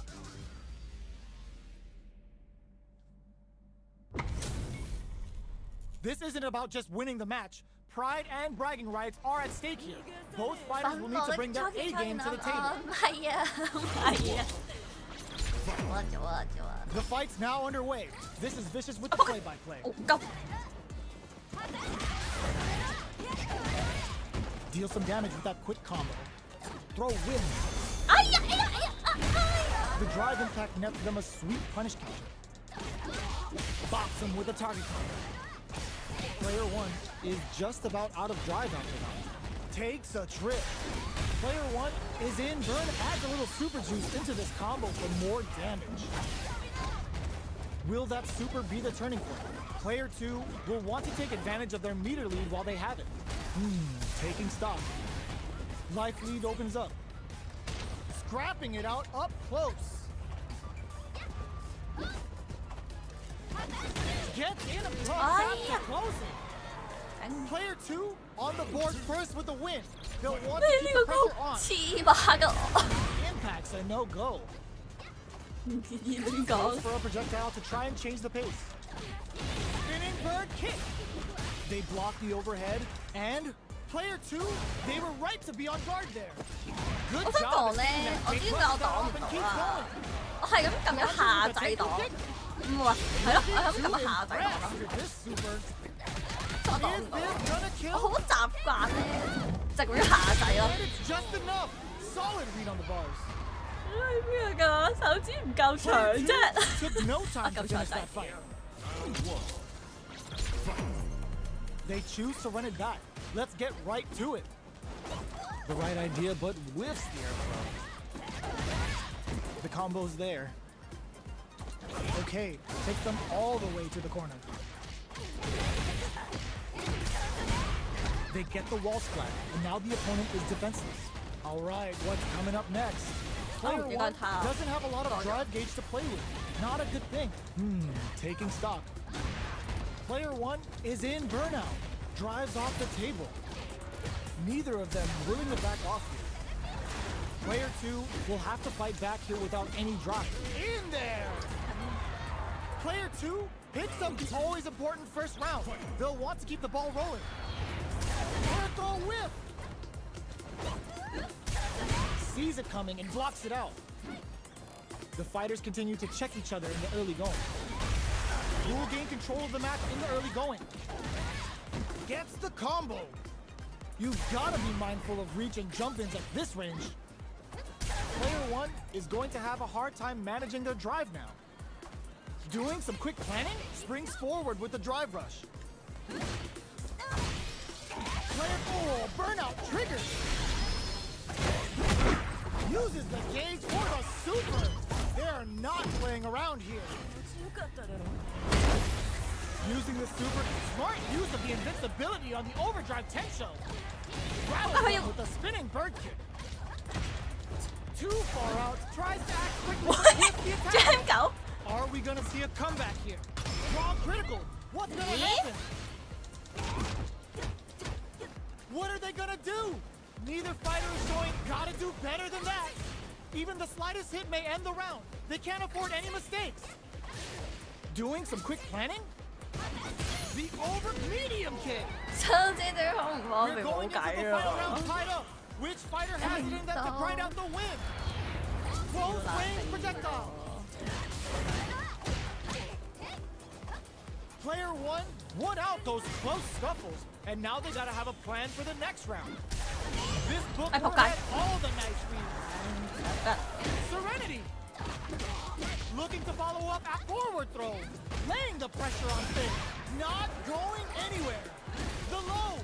This isn't about just winning the match. Pride and bragging rights are at stake here. Both fighters will need to bring their A game to the table. 唔係啊，唔係啊！做啊！ The fight's now underway. This is Vicious with the play-by-play. 好急！ Deal some damage with that quick combo. Throw wind. 哎呀！ The drive impact nets them a sweet punish counter. Box them with a target combo. Player 1 is just about out of drive after that. Takes a trip. Player 1 is in. Burn adds a little super juice into this combo for more damage. Will that super be the turning point? Player 2 will want to take advantage of their meter lead while they have it. Taking stock. Life lead opens up. Scrapping it out up close. Gets in a cross after closing. Player 2 on the board first with the win. They'll want to 呢 keep 個 the 高 pressure on. 黐把噶， Impact's a no-go. 亂 Goes 講。 for a projectile to try and change the pace. Spinning bird kick. They block the overhead, and player 2, they were right to be on guard there. Good 我想 job 講 at 咧 keeping，that 我 kick 知點 close 解我 that 擋 off 唔 and 到 keep 啊 going.？我係咁撳咗下掣擋，唔係係咯，我係咁撳咗下掣擋。 After this super, 我擋 is 唔到， this gonna 我 kill? 好習慣咧，就咁樣下掣咯。 And it's just enough. Solid read on the bars. 咩㗎？手指唔夠長 Player 2 啫。 took no time to Come finish try that fight. Round 1. Fight. They choose to run it back. Let's get right to it. The right idea, but whiffs the air throw. The combo's there. Okay, takes them all the way to the corner. They get the wall splat, and now the opponent is defenseless. All right, what's coming up next? Player you 1 got top. doesn't have a lot of drive gauge to play with. Not a good thing. Taking stock. Player 1 is in burnout. Drives off the table. Neither of them willing to back off here. Player 2 will have to fight back here without any drive. In there! Player 2 picks up the always important first round. They'll want to keep the ball rolling. Vertical whip! Sees it coming and blocks it out. The fighters continue to check each other in the early going. Who will gain control of the match in the early going? Gets the combo. You've got to be mindful of reach and jump-ins at this range. Player 1 is going to have a hard time managing their drive now. Doing some quick planning, springs forward with the drive rush. Player 4, burnout triggers. Uses the gauge for the super. They're not playing around here. Using the super, smart use of the invincibility on the overdrive Tensho. Rallies them with a spinning bird kick. Too far out, tries to act quickly but whiffs the attack. 張狗， Are we gonna see a comeback here? Draw critical. What's gonna happen? What are they gonna do? Neither fighter is showing gotta do better than that. Even the slightest hit may end the round. They can't afford any mistakes. Doing some quick planning? The over medium kick. 手指對好唔方 We're 便， going 冇 into 計 the 啊 final！ round tied up. Which fighter has it in them to grind out the win? Close range projectile. Player 1 won out those close scuffles, and now they gotta have a plan for the next round. This book Ay, will okay. have all the nice reads. Serenity. Looking to follow up at forward throw. Laying the pressure on Finn. Not going anywhere. The low.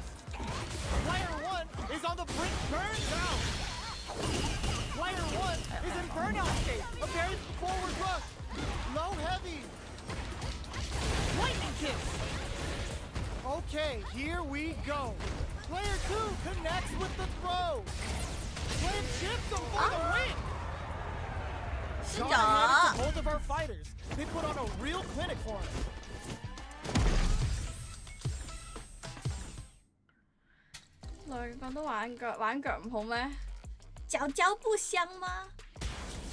Player 1 is on the brink, burns out. Player 1 is in burnout state. A very forward rush. Low heavy. Lightning kick. Okay, here we go. Player 2 connects with the throw. Player chips him for the win. Gone ahead to both of our fighters. They put on a real clinic for us. 兩個都玩腳唔好咩？嚼嚼不香嗎？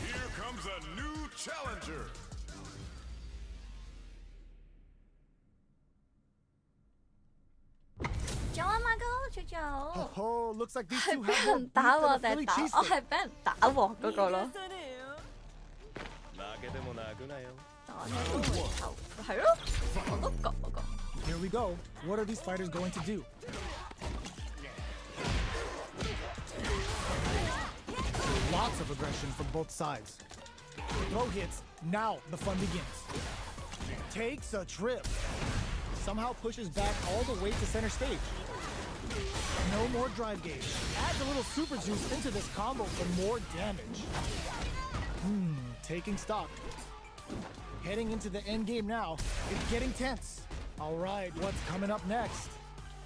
Here comes a new challenger. 走啊，馬哥，出走。 Oh, looks like these 係 two 俾 have more 人 beef 打 than 喎 a 定係 Philly 打？ cheesesteak. 我係俾人打鑊嗰個咯。負けても泣くなよ。我呢都回頭，係咯，我都覺嗰個。 Here we go. What are these fighters going to do? Lots of aggression from both sides. Throw hits. Now the fun begins. Takes a trip. Somehow pushes back all the way to center stage. No more drive gauge. Adds a little super juice into this combo for more damage. Taking stock. Heading into the end game now. It's getting tense. All right, what's coming up next?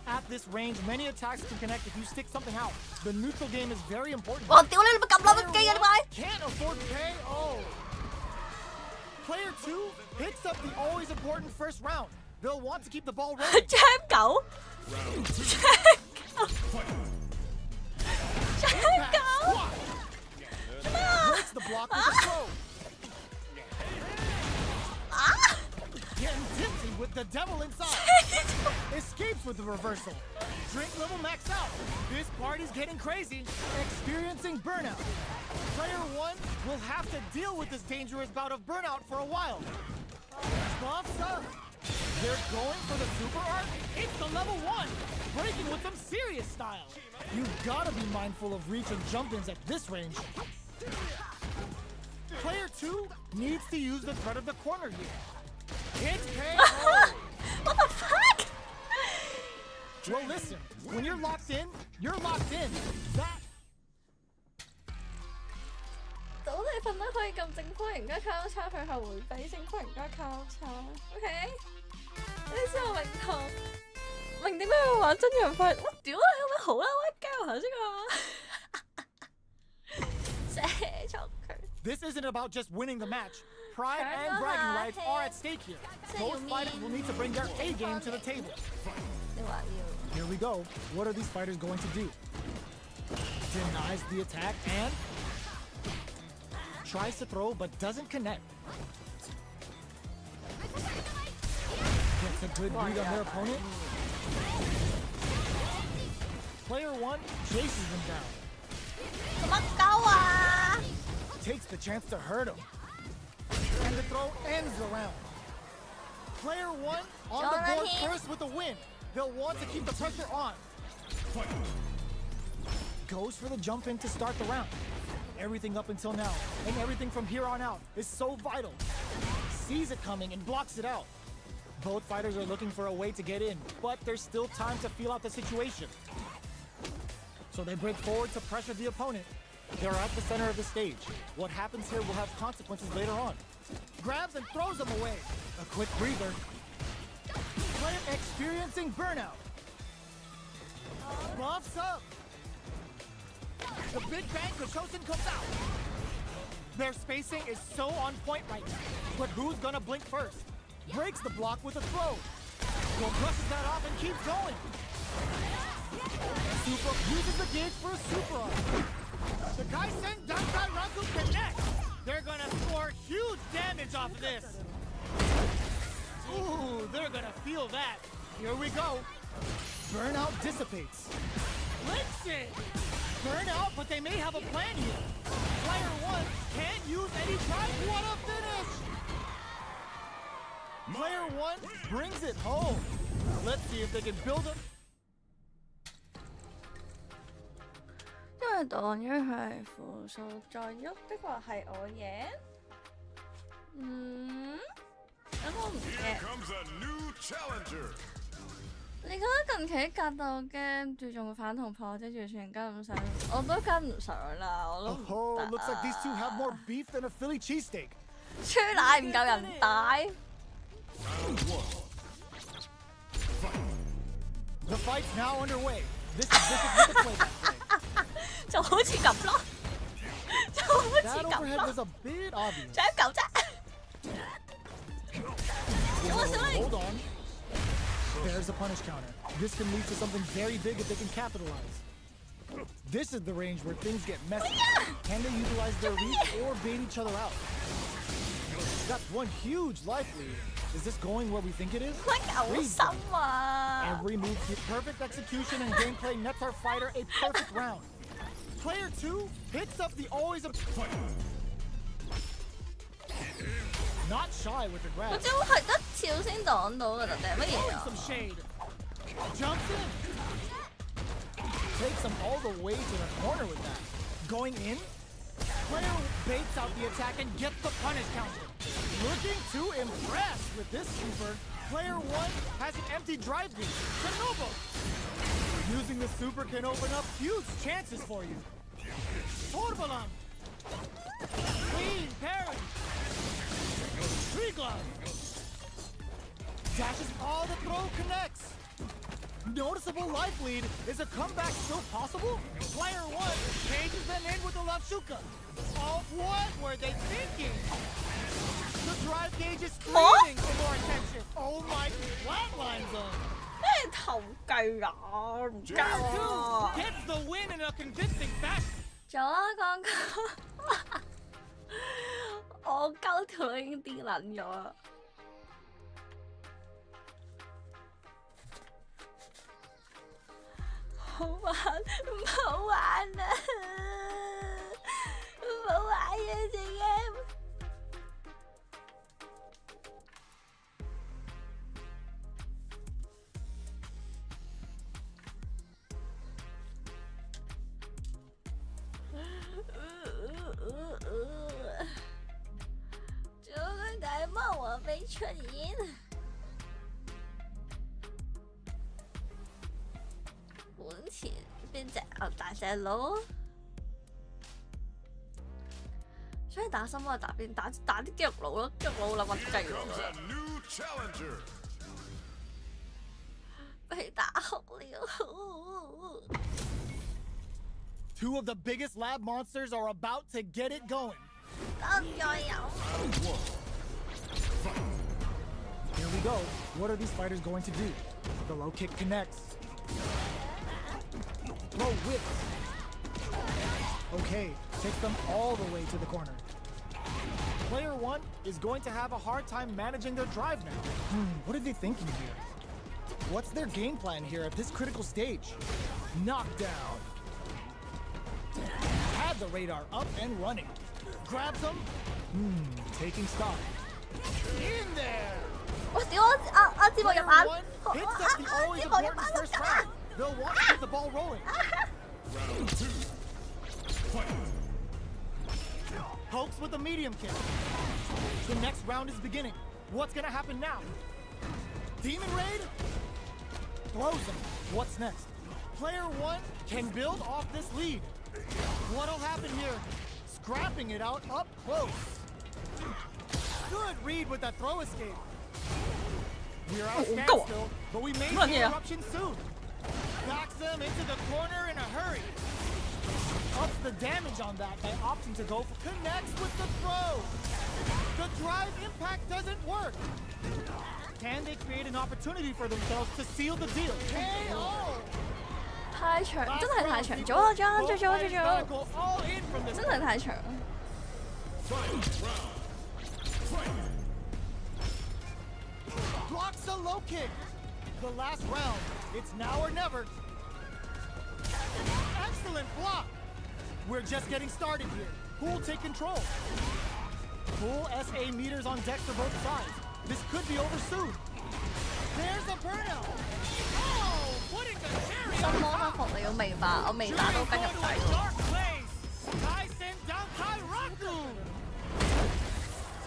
At this range, many attacks can connect if you stick something out. The neutral game is very important. 我屌你！你咪撳落個機啊！點解？ Can't afford KO. Player 2 picks up the always important first round. They'll want to keep the ball rolling. 張狗，張狗， Breaks the block with a throw. Getting tipsy with the devil inside. Escapes with the reversal. Drink level max out. This party's getting crazy. Experiencing burnout. Player 1 will have to deal with this dangerous bout of burnout for a while. Buffs up. They're going for the super art. It's the level 1. Breaking with some serious style. You've got to be mindful of reach and jump-ins at this range. Player 2 needs to use the threat of the corner here. It's KO. What the fuck？ Well, listen. When you're locked in, you're locked in. That 到你瞓得可以咁正方形加交叉，佢係迴避正方形加交叉。OK，你知我明堂明點解要玩真人快？我屌你咁樣好啦，我交頭先個，射咗佢。 this isn't about just winning the match. Pride and bragging rights are at stake here. Both fighters will need to bring their A game to the table. 你話要 Here we go. What are these fighters going to do? Denies the attack and tries to throw but doesn't connect. Gets a good read on their opponent. Player 1 chases them down. 乜鳩啊？ Takes the chance to hurt him. And the throw ends the round. Player 1 on the board first with a win. They'll want to keep the pressure on. Goes for the jump in to start the round. Everything up until now, and everything from here on out, is so vital. Sees it coming and blocks it out. Both fighters are looking for a way to get in, but there's still time to feel out the situation. So they break forward to pressure the opponent. They're at the center of the stage. What happens here will have consequences later on. Grabs and throws them away. A quick breather. Player experiencing burnout. Buffs up. The Big Bang Kachoshin comes out. Their spacing is so on point right now. But who's gonna blink first? Breaks the block with a throw. Well, brushes that off and keeps going. Super uses the gauge for a super arm. The Kaisen Dankai Raku connect. They're gonna score huge damage off of this. Ooh, they're gonna feel that. Here we go. Burnout dissipates. Rinse it. Burnout, but they may have a plan here. Player 1 can't use any time. What a finish! Player 1 brings it home. Let's see if they can build up. 為當於係負數再喐的話係我贏。咁我唔 Here get。 comes a new challenger. 你覺得近期格鬥 game 最重反同破，即係完全跟唔上，我都跟唔上啦，我都唔 Oh, 得 looks like these two have more beef than a Philly cheesesteak. 吹奶唔夠人大。 Round 1. The fight's now underway. This is what the play today. 就好似咁咯，就好似 That 咁 overhead 咯， was a bit obvious. 仲有狗啫。Hold on. There's a punish counter. This can lead to something very big if they can capitalize. This is the range where things get messy. Can they utilize their reach or bait each other out? That's one huge life lead. Is this going where we think it is? 乜狗心啊！ Every move with perfect execution and gameplay nets our fighter a perfect round. Player 2 picks up the always not shy with the 嗰 grab. 招係得跳先擋到㗎，定係乜嘢 Throwing 啊？ some shade. Jumps in. Takes him all the way to the corner with that. Going in. Player baits out the attack and gets the punish counter. Looking to impress with this super. Player 1 has an empty drive beat. Chernobyl. Using the super can open up huge chances for you. Torbalan. Clean parry. Tree glove. Dashes all the throw connects. Noticeable life lead. Is a comeback still possible? Player 1 cages them in with the left shuka. Oh, what were they thinking? The drive gauge is screaming for more attention. Oh my flatline zone. 咩頭計啊？唔夠 Player 2 啊！ gets the win in a convincing fashion. 做啊，剛剛我鳩條已經跌撚咗啦。好玩唔好玩啊！唔好玩啊！隻 game。这个感冒我没出现。本錢邊隻啊大隻佬，所以打心我打邊打啲肌肉佬咯，肌肉佬諗乜計 Here comes 喎？ a new challenger. 被打紅了。 Two of the biggest lab monsters are about to get it going. 當然有。 Round 1. Here we go. What are these fighters going to do? The low kick connects. Low whip. Okay, takes them all the way to the corner. Player 1 is going to have a hard time managing their drive now. What are they thinking here? What's their game plan here at this critical stage? Knockdown. Had the radar up and running. Grabs him. Taking stock. In there. 我屌我節目入 Player 眼， 1 hits up the always 節目入 important 眼 first round. They'll want to get the ball rolling. Round 2. Fight. Pokes with a medium kick. The next round is beginning. What's gonna happen now? Demon Raid? Throws him. What's next? Player 1 can build off this lead. What'll happen here? Scrapping it out up close. Good read with that throw escape. We're at a standstill, but we may see eruption soon. Backs them into the corner in a hurry. Ups the damage on that by opting to go for connects with the throw. The drive impact doesn't work. Can they create an opportunity for themselves to seal the deal? KO! 太長，真係太長咗啊！張最早， Go all in from this 真係太長。 Final round. Fight. Blocks the low kick. The last round. It's now or never. Excellent block. We're just getting started here. Who'll take control? Full SA meters on deck for both sides. This could be over soon. There's a burnout. Oh, putting the cherry 心 on 魔不 top. 服你要明白，我未打到跟入 Shooting 底 forward to a dark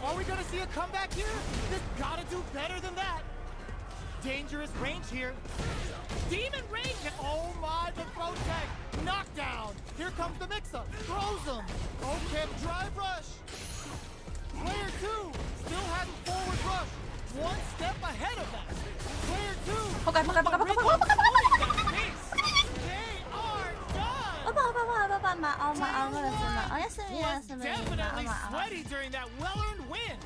Are we gonna see a comeback here? This gotta do better than that. Dangerous range here. Demon range! Oh my, the throw tag! Knockdown! Here comes the mix-up. Throws him. Okay, drive rush. Player 2 still has forward rush. One step ahead of that. Player 2. 仆街仆街仆街仆街仆街仆街！ They are done. 我把馬嗰度先啦，我一瞬間 Was definitely sweaty during that well-earned win.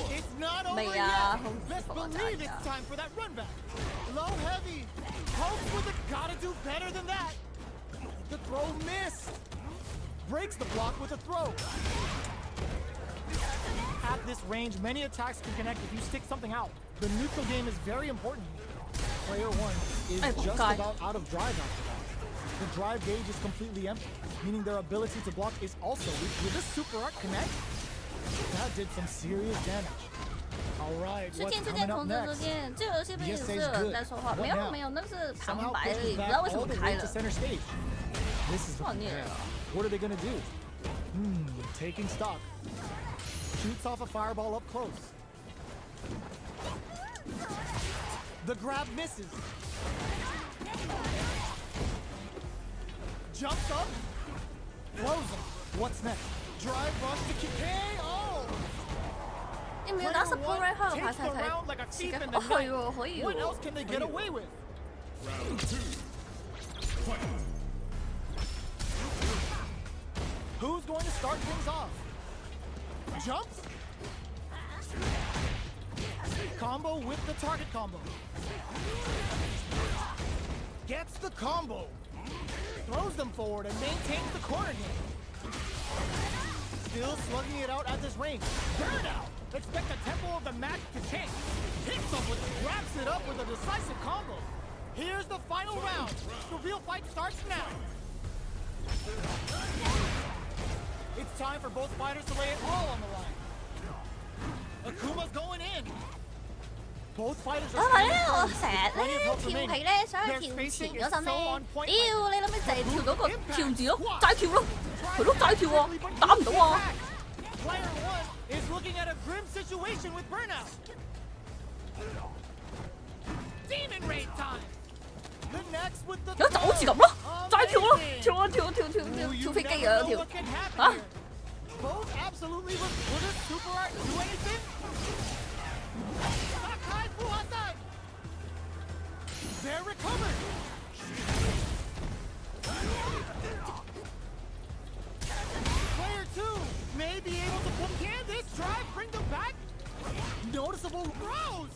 It's not over Mày, yet. không Let's có bọn believe trai it's nha. time for that run back. Low heavy. Hopes with it. Gotta do better than that. The throw missed. Breaks the block with a throw. At this range, many attacks can connect if you stick something out. The neutral game is very important. Player 1 is just God. about out of drive after that. The drive gauge is completely empty, meaning their ability to block is also weak. Will this super art connect? That did some serious damage. Alright, 出 what's 现 coming up 同志 next? 这游戏背景是有人在说话， What 没有 now? 没有，那是旁 Somehow 白而已， pushes 不 back 知道为什 all 么 the 开 way 了 to。center stage. This is the 好虐啊！ What are they gonna do? Taking stock. Shoots off a fireball up close. The grab misses. Jumps up. Throws him. What's next? Drive rush to kick. KO! 你没有拿 support right 号的话 Takes 才 the 才 round like a 是 thief 个 in the 哦，可以 night. 喎，可以 What 喎 else can they get away with? Round 2. Fight. Who's going to start things off? Jumps. Combo with the target combo. Gets the combo. Throws them forward and maintains the corner game. Still slugging it out at this range. Burnout. Expect the tempo of the match to change. Hits him with it, wraps it up with a decisive combo. Here's the final round. The real fight starts now. It's time for both fighters to lay it all on the line. Akuma's going in. Both fighters 啊 are 係咧， standing 我 firm. 成日 Plenty 咧 of help 跳 remaining. 起咧，想 Their 去跳 spacing 前 is 嗰陣 so 咧 on，point. 屌你諗住就係跳到個 Impact. 跳字咯， Swat. 齋跳咯，係咯齋跳喎，打唔到啊！ Player 1 is looking at a grim situation with burnout. Demon raid time. The next with the 有就好似咁咯，齋跳咯，跳啊跳啊跳跳跳跳飛機啊跳！ Huh? Both absolutely look. Will this super art do anything? Sakai Fuhasai! They're recovered! Player 2 may be able to put. Can this drive bring them back? Noticeable throws!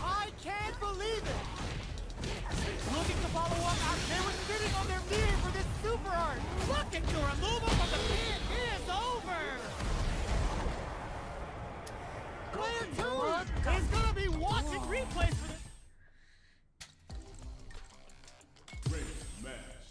I can't believe it! Looking to follow up after they were sitting on their mirror for this super art. Looking to remove them, but the pin is over. Player 2 is gonna be watching replays for this. Great match.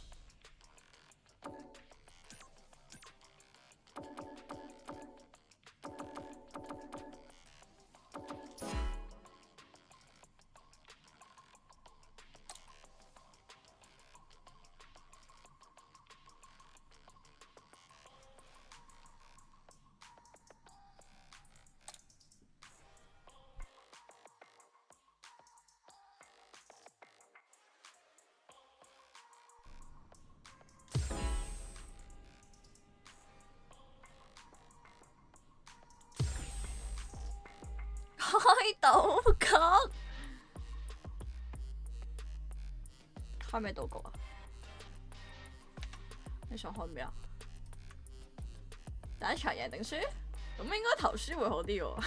開到角，開咩賭局啊？你想開咩啊？第一場贏定輸？咁應該投輸會好啲喎。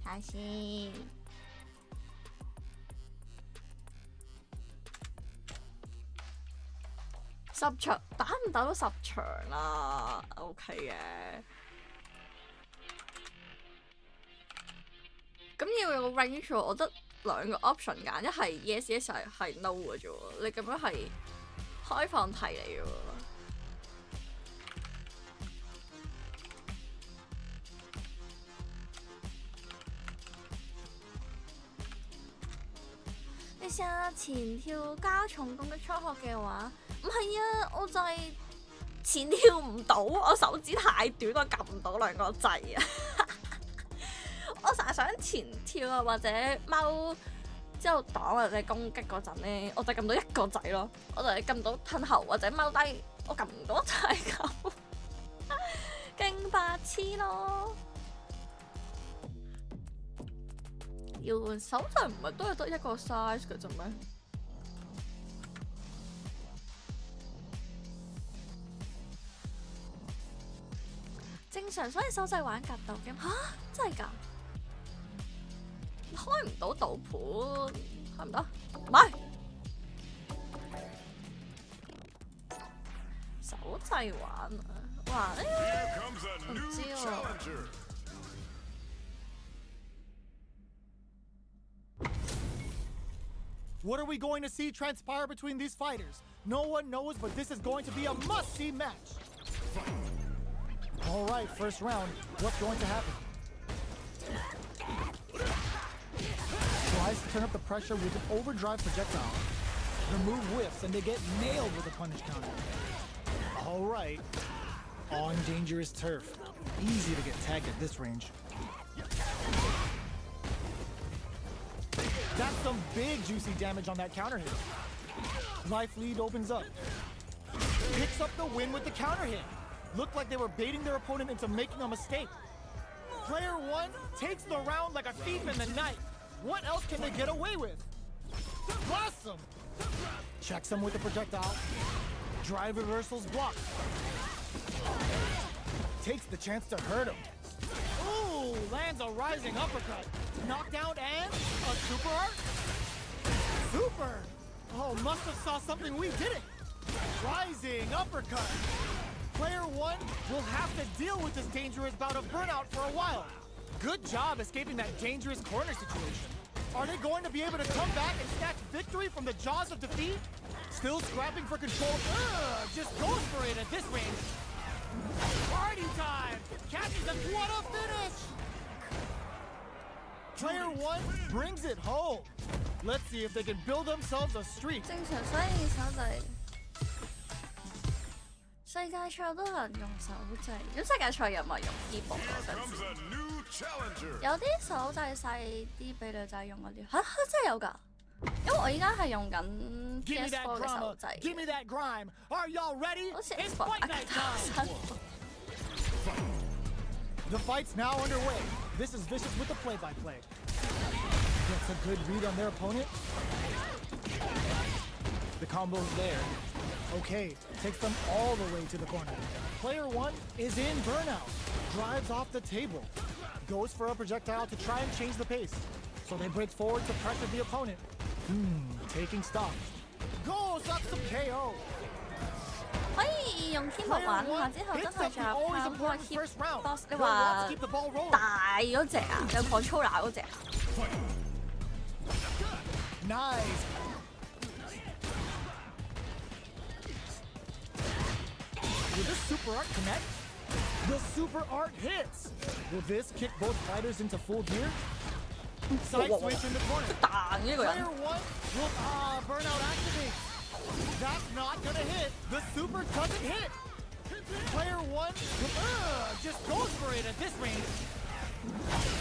睇下先。10場打唔打到10場啦？OK 嘅。咁要有個 range 喎，我得2個 option 揀，一係 yes yes 係 no 嘅啫喎。你咁樣係開放題嚟嘅喎。你試下前跳加重攻擊初學嘅話，唔係啊，我就係前跳唔到，我手指太短，我撳唔到兩個掣啊！我成日想前跳啊，或者踎之後擋或者攻擊嗰陣咧，我就撳到一個掣咯，我就係撳到褪後或者踎低，我撳唔到掣咁，勁白痴咯！搖換手掣唔係都係得一個 size 嘅啫咩？正常，所以手掣玩格鬥 game 嚇真係㗎？開唔到賭盤，開唔到，唔係手掣玩啊！哇，唔知喎。What are we going to see transpire between these fighters? No one knows, but this is going to be a must-see match. All right, first round. What's going to happen? Tries to turn up the pressure with an overdrive projectile. The move whiffs, and they get nailed with a punish counter. All right. On dangerous turf. Easy to get tagged at this range. That's some big juicy damage on that counter hit. Life lead opens up. Picks up the win with the counter hit. Looked like they were baiting their opponent into making a mistake. Player one takes the round like a thief in the night. What else can they get away with? Awesome! Checks him with the projectile. Drive reversals blocked. Takes the chance to hurt him. Ooh, lands a rising uppercut. Knockdown and a super art? Super! Oh, must have saw something we didn't. Rising uppercut. Player one will have to deal with this dangerous bout of burnout for a while. Good job escaping that dangerous corner situation. Are they going to be able to come back and snatch victory from the jaws of defeat? Still scrapping for control. Just goes for it at this range. Party time! Catches him. What a finish! Player one brings it home. Let's see if they can build themselves a streak. 正常，所以手掣世界賽都有人用手掣，咁世界賽有冇人用 keyboard 嗰陣時？有啲手掣細啲俾女仔用嗰啲，嚇真係有㗎！因為我而家係用緊 PS4 嘅手掣， Give me that grime. Are y'all ready? 好似 It's Xbox fight night time. 辛苦。 The fight's now underway. This is Vicious with the play-by-play. Gets a good read on their opponent. The combo's there. Okay, takes them all the way to the corner. Player one is in burnout. Drives off the table. Goes for a projectile to try and change the pace. So they break forward to pressure the opponent. Taking stock. Goes up some KO. 可以用 keyboard 玩下之後，真係仲有 power boss。你話大嗰隻啊，有 controller 嗰隻啊？ Nice. Will this super art connect? The super art hits. Will this kick both fighters into full gear? Side switch in the corner. 彈呢個人。 Player one will burnout activate. That's not gonna hit. The super doesn't hit. Player one just goes for it at this range.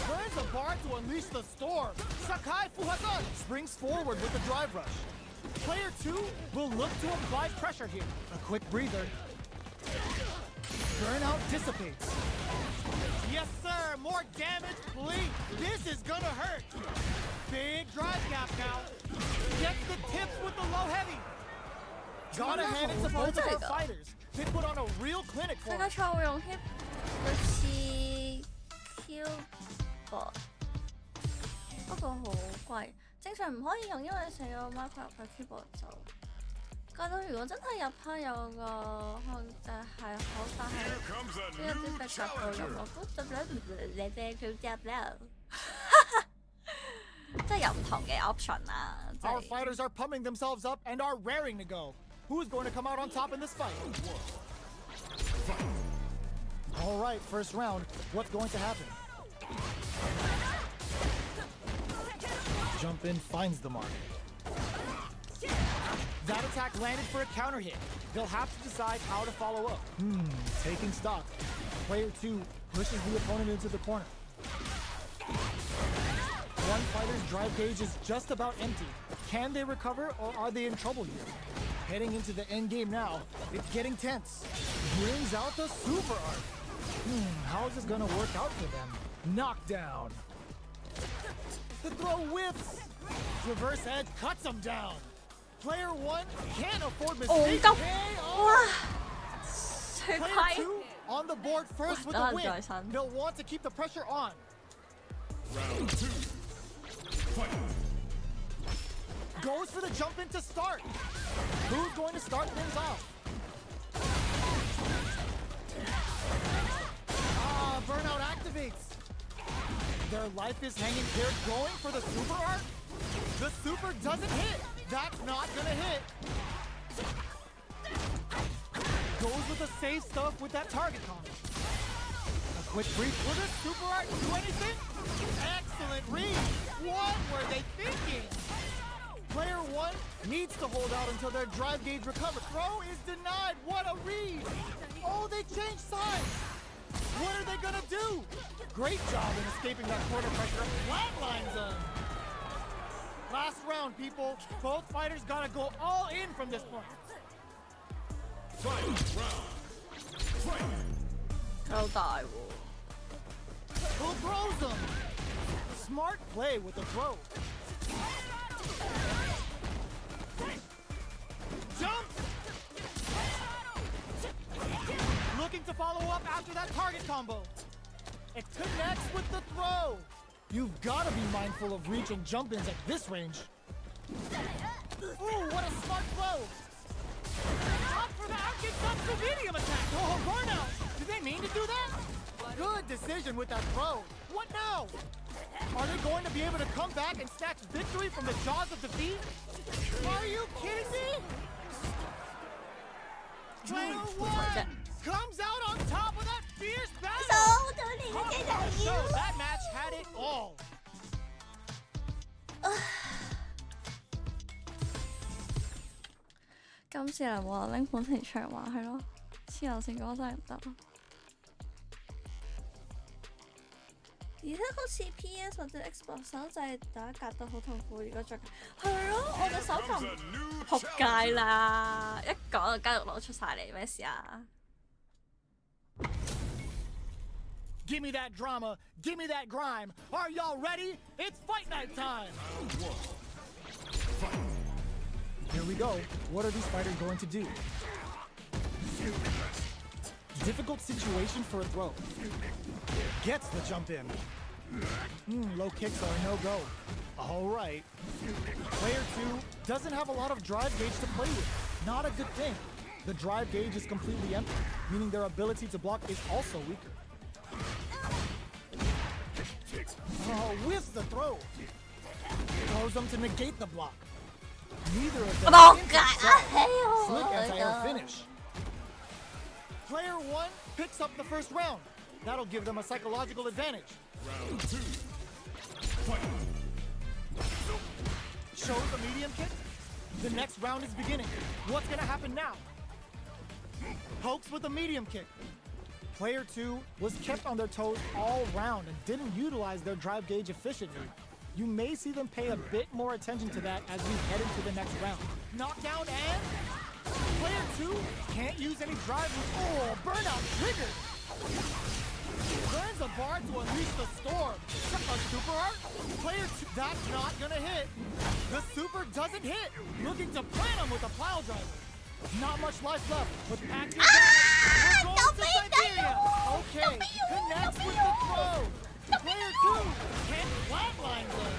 Burns a bar to unleash the storm. Sakai Fuhasan springs forward with the drive rush. Player two will look to apply pressure here. A quick breather. Burnout dissipates. Yes, sir. More damage, please. This is gonna hurt. Big drive gap now. Gets the tips with the low heavy. Gotta hand it to both of our fighters. They put on a real clinic for 世 us. 界賽會用 hip 類似 keyboard，不過好貴。正常唔可以用，因為成個 Minecraft 嘅 keyboard 就覺得如果真係入趴有個控制係好，但係呢一啲逼格到用我估就你隻佢入啦，即係有唔同嘅 option 啊。 Our fighters are pumping themselves up and are raring to go. Who's going to come out on top in this fight? All right, first round. What's going to happen? Jump in, finds the mark. That attack landed for a counter hit. They'll have to decide how to follow up. Taking stock. Player 2 pushes the opponent into the corner. One fighter's drive gauge is just about empty. Can they recover, or are they in trouble here? Heading into the end game now, it's getting tense. Brings out the super art. How is this gonna work out for them? Knockdown. The throw whiffs. Reverse edge cuts him down. Player 1 can't afford mistakes. Player 2 on the board first with the win. They'll want to keep the pressure on. Round 2. Fight. Goes for the jump in to start. Who's going to start things off? Burnout activates. Their life is hanging. They're going for the super art. The super doesn't hit. That's not gonna hit. Goes with the safe stuff with that target combo. A quick brief. Will this super art do anything? Excellent read. What were they thinking? Player 1 needs to hold out until their drive gauge recovers. Throw is denied. What a read. Oh, they changed sides. What are they gonna do? Great job in escaping that corner pressure. Flatlines them. Last round, people. Both fighters gotta go all in from this point. Fight round. Fight. How die? Who throws them? Smart play with the throw. Jump! Looking to follow up after that target combo. It connects with the throw. You've got to be mindful of reach and jump-ins at this range. Ooh, what a smart throw. Up for the outkick up to medium attack. Oh, burnout. Did they mean to do that? Good decision with that throw. What now? Are they going to be able to come back and snatch victory from the jaws of defeat? Are you kidding me? Player 1 comes out on top of that fierce battle. So that match had it all. 今次嚟喎，拎本情長話係咯，黐線嗰個真係唔得。而且好似 PS 或者 Xbox 手掣打格得好痛苦，如果再係咯，我隻手撳仆街啦！一講就雞肉佬出晒嚟，咩事啊？ Give me that drama, give me that grime. Are y'all ready? It's fight night time. Here we go. What are these fighters going to do? Difficult situation for a throw. Gets the jump in. Low kicks are a no-go. All right. Player 2 doesn't have a lot of drive gauge to play with. Not a good thing. The drive gauge is completely empty, meaning their ability to block is also weaker. Oh, whiffs the throw. Throws them to negate the block. Neither of them. Oh God! Slick anti-air finish. Player 1 picks up the first round. That'll give them a psychological advantage. Round 2. Fight. Shows the medium kick. The next round is beginning. What's gonna happen now? Pokes with a medium kick. Player 2 was kept on their toes all round and didn't utilize their drive gauge efficiently. You may see them pay a bit more attention to that as we head into the next round. Knockdown and player 2 can't use any drive. Oh, burnout triggered. Burns a bar to unleash the storm. A super art? Player 2, that's not gonna hit. The super doesn't hit. Looking to plant him with a pile driver. Not much life left, but active we're going to Siberia. Okay, connects with the throw. Player 2 can't flatline them.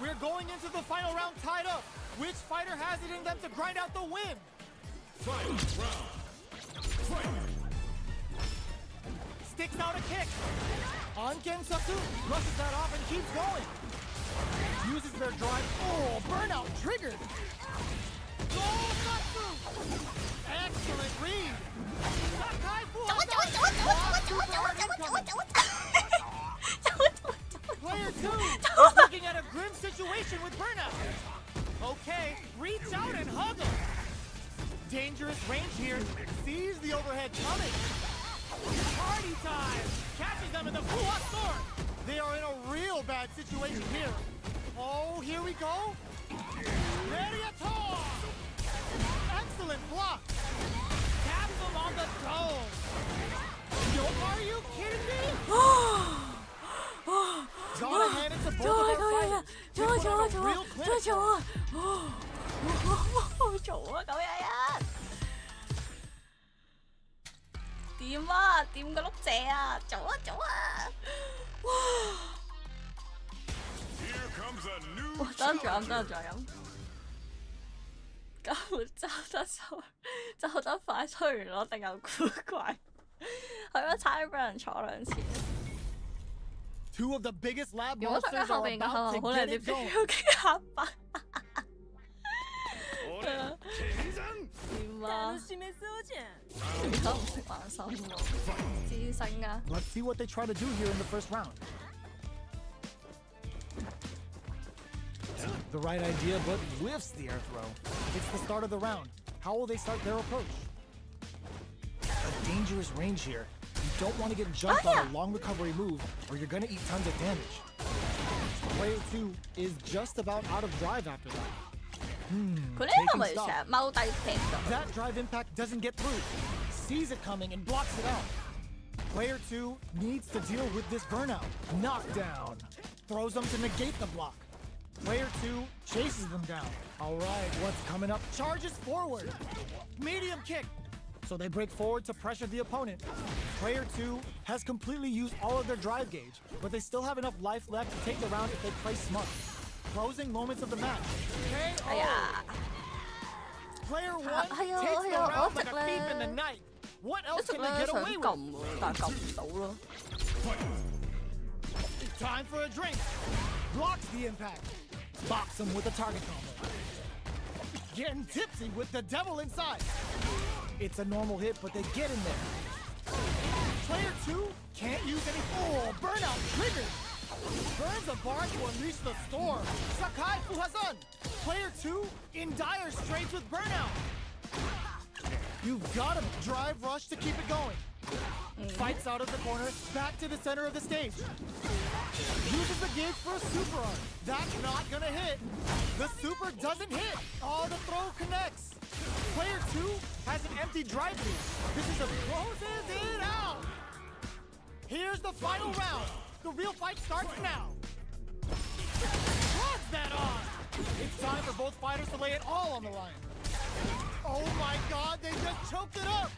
We're going into the final round tied up. Which fighter has it in them to grind out the win? Fight round. Fight. Sticks out a kick. Anken Satsu brushes that off and keeps going. Uses their drive. Oh, burnout triggered. Go Satsu! Excellent read. Player 2 is looking at a grim situation with burnout. Okay, reach out and hug them. Dangerous range here. Sees the overhead coming. Party time! Catches them in the full-up sword. They are in a real bad situation here. Oh, here we go. Ready at all. Excellent block. Taps them on the dome. Yo, are you kidding me? Gotta hand it to both of our fighters. They put on a real clinic. 好嘈啊！九一一，掂啊？掂個碌蔗啊！做啊做啊！哇！ Here comes a new 哇！等陣再飲， challenger. 等陣再飲。根本走得快，吹完攞定有古怪，係咯，差啲俾人坐2次。Two of the biggest lab 如果大家 monsters 後 are 邊個 about 好 to 靚 get 啲 it going. 飛機下巴。俺健身點啊？而家唔識玩心喎，知性啊！ Let's see what they try to do here in the first round. The right idea, but whiffs the air throw. It's the start of the round. How will they start their approach? A dangerous range here. You don't want to get jumped on a long recovery move, or you're gonna eat tons of damage. Player 2 is just about out of drive after that. 佢呢個咪成日踎低踢㗎。 That drive impact doesn't get through. Sees it coming and blocks it out. Player 2 needs to deal with this burnout. Knockdown. Throws them to negate the block. Player 2 chases them down. All right, what's coming up? Charges forward. Medium kick. So they break forward to pressure the opponent. Player 2 has completely used all of their drive gauge, but they still have enough life left to take the round if they play smart. Closing moments of the match. KO. 哎呀！ Player 1 係啊 takes the 係啊 round 我一 like 直 a thief in the 咧 night. What 一 else 直 can 咧 they get 想 away 撳 with? 喎，但係撳唔到咯。 Time for a drink. Blocks the impact. Box him with a target combo. Getting tipsy with the devil inside. It's a normal hit, but they get in there. Player 2 can't use any. Oh, burnout triggered. Burns a bar to unleash the storm. Sakai Fuhazan. Player 2 in dire straits with burnout. You've got to drive rush to keep it going. Fights out of the corner, back to the center of the stage. Uses the gauge for a super arm. That's not gonna hit. The super doesn't hit. Oh, the throw connects. Player 2 has an empty drive loop. This is a closes it out. Here's the final round. The real fight starts now. Plugs that on. It's time for both fighters to lay it all on the line. Oh my God, they just choked it up.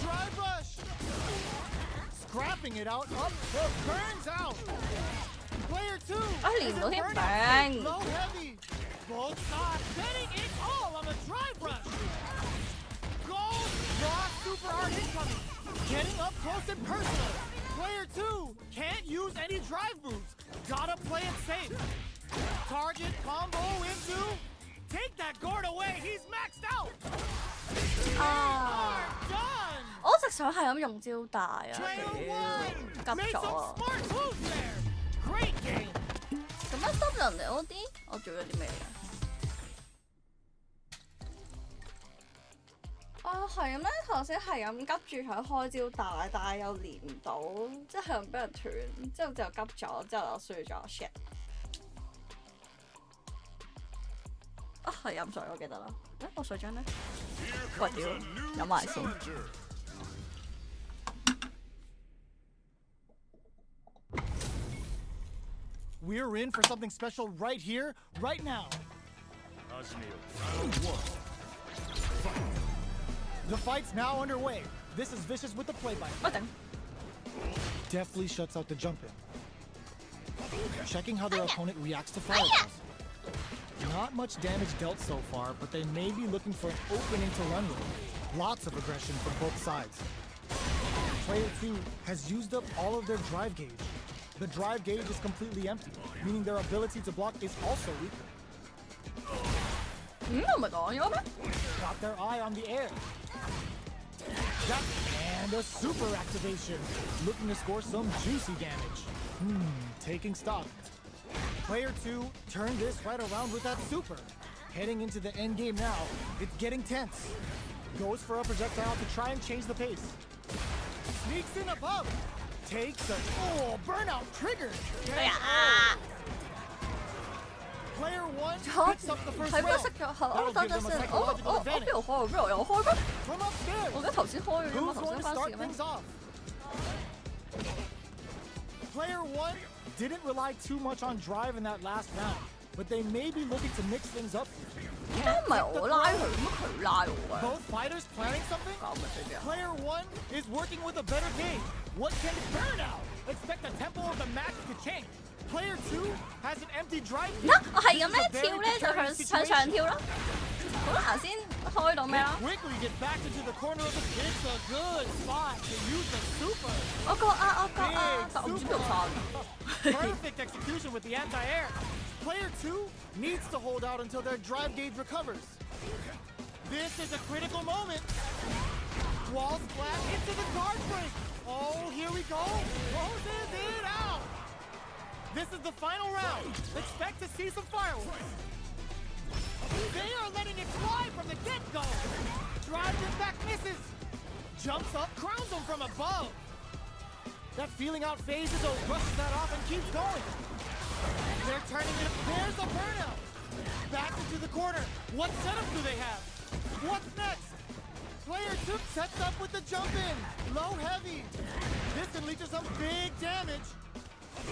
Drive rush. Scrapping it out, up, burns out. Player 2 連唔到添 low heavy. Both sides betting it all on the drive rush. Gold raw super hard incoming. Getting up close and personal. Player 2 can't use any drive moves. Gotta play it safe. Target combo into. Take that gourd away. He's maxed out. 啊！ Done. 我一直想係咁用招大啊， Player 1急 made 咗 some 啊！ smart moves there. Great game. 做乜執人哋嗰啲？我做咗啲咩啊？啊係咁咧，頭先係咁急住想開招大，但係又連唔到，即係咁俾人斷，之後就急咗，之後就輸咗 shit。啊係飲水，我記得啦。我水樽咧？ Here 喂 comes 屌， a new 飲埋先。 challenger. We're in for something special right here, right now. Round 1. The fight's now underway. This is Vicious with the play-by. 乜頂？ Deftly shuts out the jump in. Checking how their opponent reacts to fireballs. Not much damage dealt so far, but they may be looking for an opening to run with. Lots of aggression from both sides. Player 2 has used up all of their drive gauge. The drive gauge is completely empty, meaning their ability to block is also weaker. 我唔係講咗咩？ Got their eye on the air. And a super activation. Looking to score some juicy damage. Taking stock. Player 2 turned this right around with that super. Heading into the end game now, it's getting tense. Goes for a projectile to try and change the pace. Sneaks in above. Takes a burnout triggered. 哎呀！ Player one 嚇 picks up the first 係咩 round. 熄咗？係 That'll 等 give 陣 them a 先，邊 psychological 度 advantage. 開？邊度有開咩？ From upstairs. 我記得頭先開嘅啫嘛， Who's 頭 going 先 to 關 start 事嘅咩？ things off? Player one didn't rely too much on drive in that last round, but they may be looking to mix things up. 點解唔係我拉佢，點解佢拉我嘅？ Both fighters planning something? 搞乜嘢啊？ Player one is working with a better game. What can burn out? Expect the tempo of the match to change. Player two has an empty drive. 嗱，我係咁咧跳咧就向上跳咯。好難先開到咩咯？ Quickly get back into the corner of the pit. It's a good spot to use the super. 我覺啊，但我唔知邊度翻。 Perfect execution with the anti-air. Player two needs to hold out until their drive gauge recovers. This is a critical moment. Wall splat into the guard break. Oh, here we go. Closes it out. This is the final round. Expect to see some fireworks. They are letting it fly from the get-go. Drives it back, misses. Jumps up, crowns him from above. That feeling out phase is over. Brushes that off and keeps going. They're turning it. There's a burnout. Back into the corner. What setup do they have? What's next? Player two sets up with the jump in. Low heavy. This can lead to some big damage.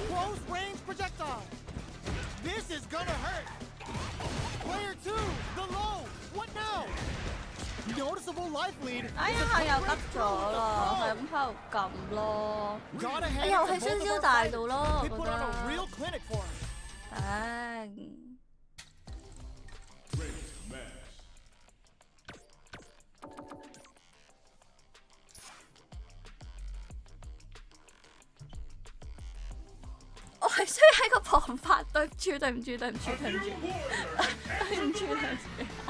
Close range projectile. This is gonna hurt. Player two, the low. What now? Noticeable life lead. 哎呀，又得咗啦，係咁喺度撳咯。 Got 哎 ahead 呀，我 to 喺 both 香 of 蕉 our 大 fighters. 度咯， They 我 put 覺 on a 得。 real clinic for us. 唉。 我係需要喺個旁發，對唔住，對唔住，對唔住，對唔住，對唔住，對唔住。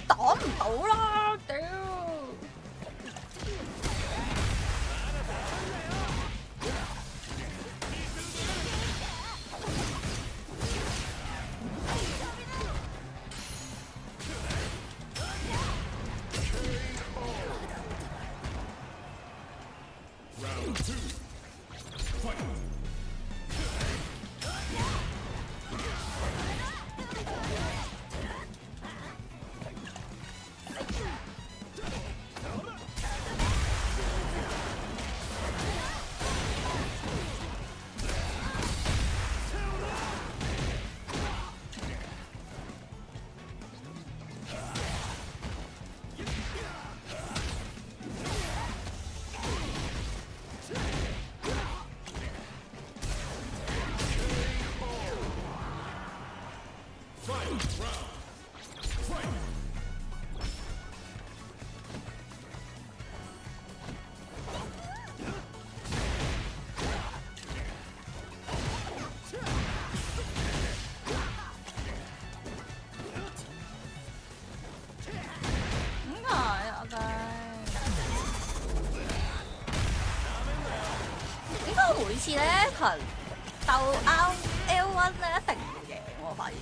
擋唔到啦，屌！每次咧同人鬥 L1 咧一定唔贏，我發現。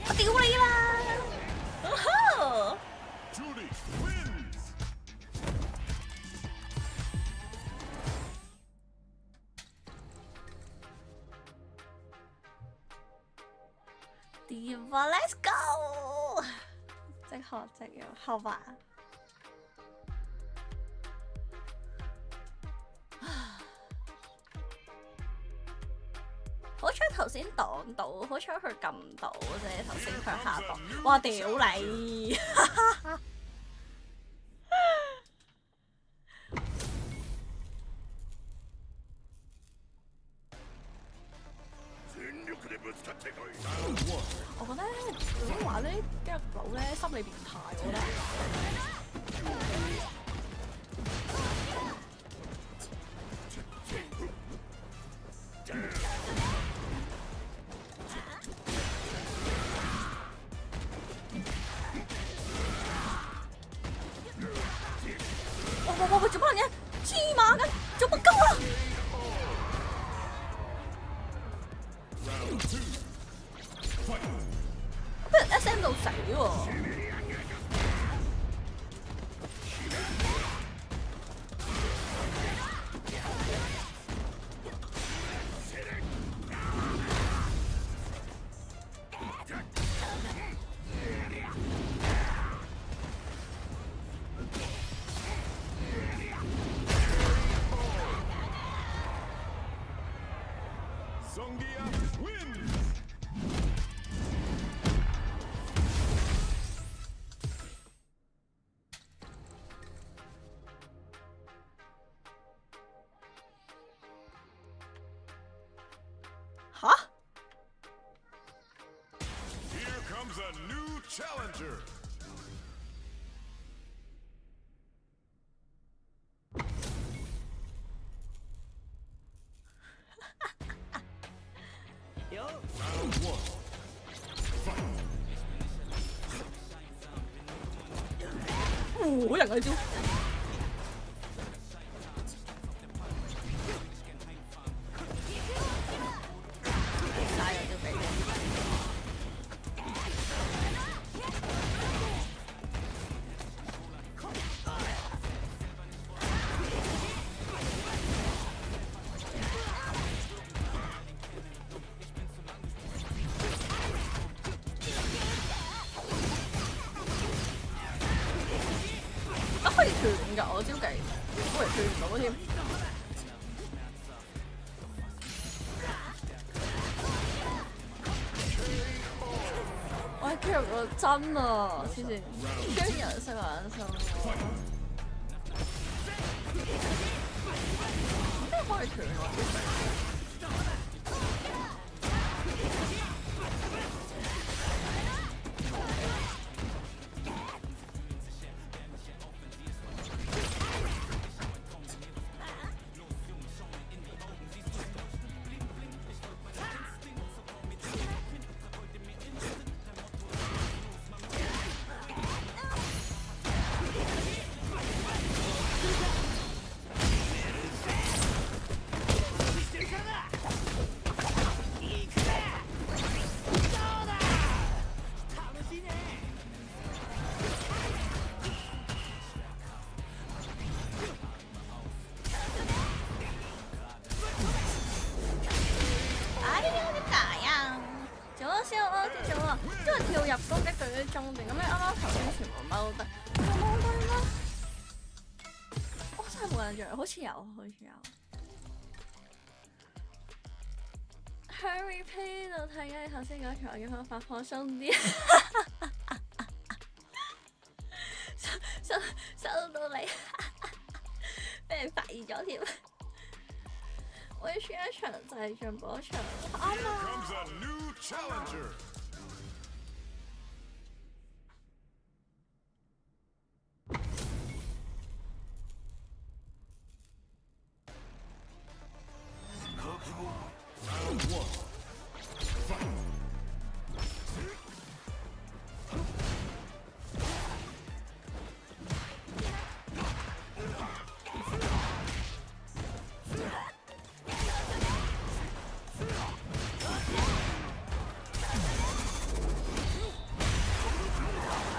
我屌你啦！ Judy wins. 屌 Diva，Let's go！ 即學即用，好吧。好彩頭先擋到，好彩佢撳唔到啫。頭先佢下檔，哇屌你！我覺得如果玩呢啲肌肉佬咧，心理變態，我覺得。喂，做乜嘢？黐孖筋，做乜鳩啊？俾人 SM 到死喎！吓 Here comes a new challenger. 好人嘅招。可以斷㗎，我招技，不如斷唔到添。喂，肌肉佬真啊，黐線，居然識玩手喎，咩可以斷喎？因為跳入攻擊對於中段，咁你啱啱頭先全部踎低，踎低咩？我真係冇印象，好似有，好似有。喺 replay 度睇緊你頭先嗰場，要發放鬆啲，收到你，俾人發現咗添。我要選一場就係進步場，啱啊！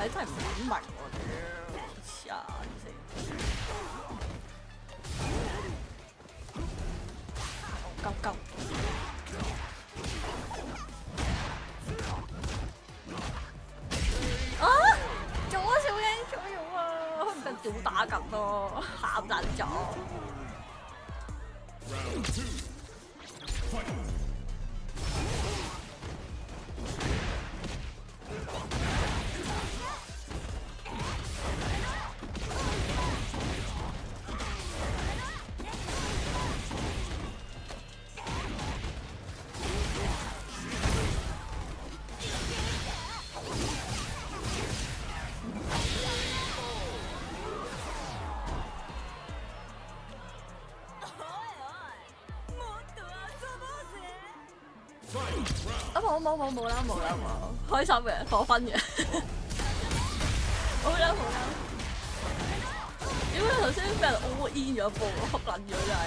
真係唔明喎，屌！黐線！夠！咯，喊撚咗。冇啦，開心嘅，火分嘅，冇啦。點解頭先俾人 all in 咗波，撲撚咗真係。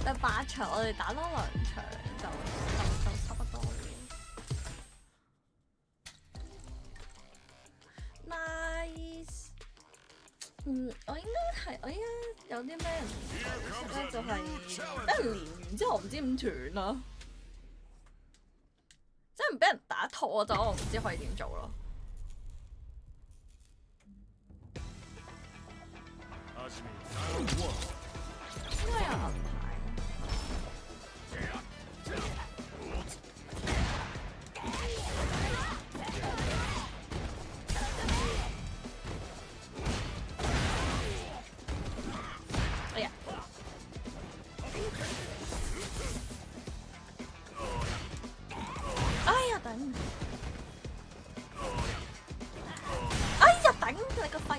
得8場，我哋打多2場就差不多了。Nice。我應該有啲咩唔熟咧，就係俾人連完之後，我唔知點斷啦。即係唔俾人打拖咗，我唔知可以點做咯。應該有安排。哎呀！哎呀頂！哎呀頂！你個肺！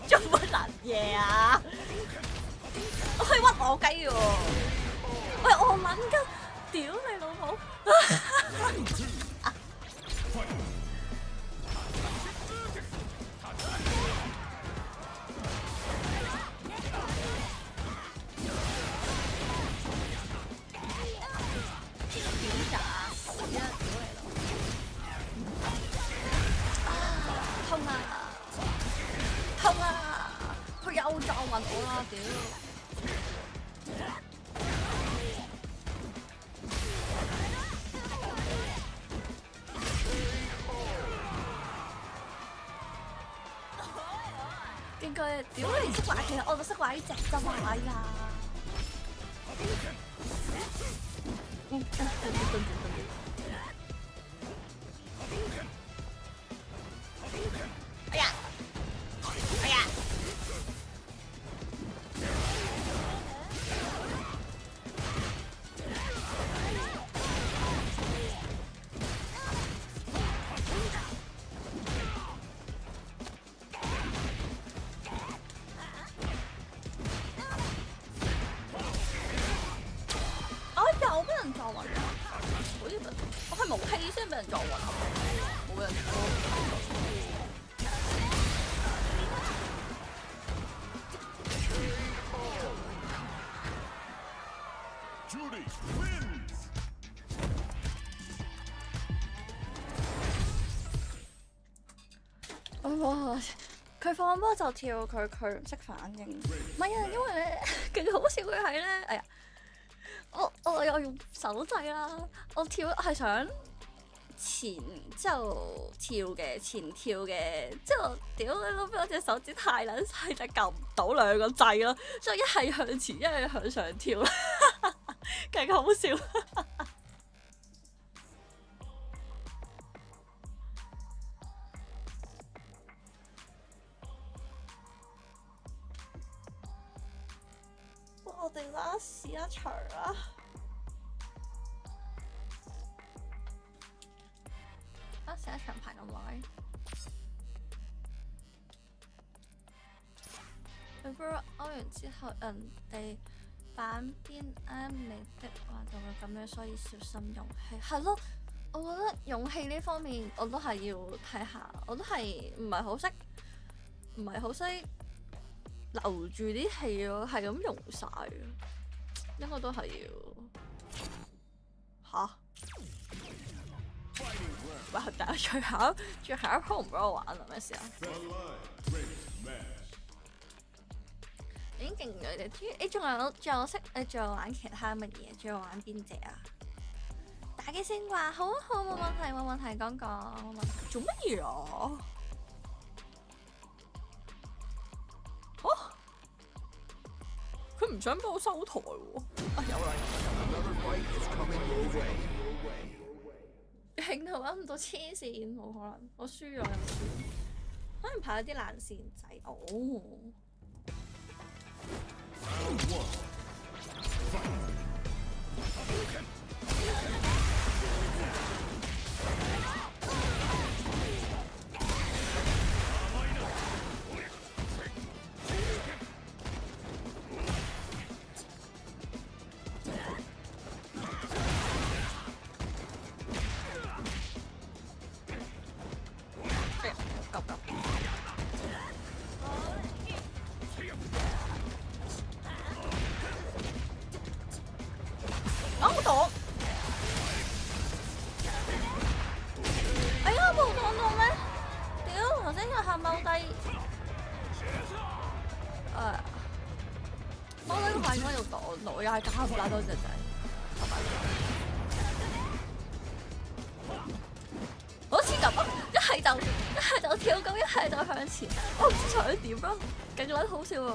做乜撚嘢啊？我可以屈我雞喎！喂，我撚緊，屌你老母！點打？死啦！屌你老母！痛啊！痛啊！佢又撞暈我啦！屌！應該屌你識玩，其實我就識玩呢隻啫嘛！哎呀！哎呀！哎呀！我俾人撞暈㗎，好似我係無氣先俾人撞暈，冇俾人哇！佢放波就跳，佢唔識反應。唔係啊，因為咧，勁好笑嘅係咧，哎呀！我又用手掣啦，我跳係想前之後跳嘅，前跳嘅，之後屌你老味，我隻手指太撚細，就撳唔到2個掣咯，所以一係向前，一係向上跳啦，勁好笑。哇！我哋啦試一場啦。試一場排咁耐。Overwatch 歐完之後，人哋版邊啱你的話就會咁樣，所以小心勇氣。係咯，我覺得勇氣呢方面我都係要睇下，我都係唔係好識留住啲氣咯，係咁用晒嘅，應該都係要嚇。喂，大家最後一鋪唔俾我玩啦，咩事啊？已經勁咗你，你仲有識？你仲有玩其他乜嘢？仲有玩邊隻啊？打機先啩？好啊好，冇問題冇問題，講冇問題。做乜嘢啊？佢唔想幫我收台喎。啊有啦有啦。興到揾唔到黐線，冇可能，我輸咗又輸，可能排咗啲爛線仔。哦。我又係搞唔打到隻仔，好似咁啊！一係就跳咁，一係就向前，我唔知想點咯，勁撚好笑喎！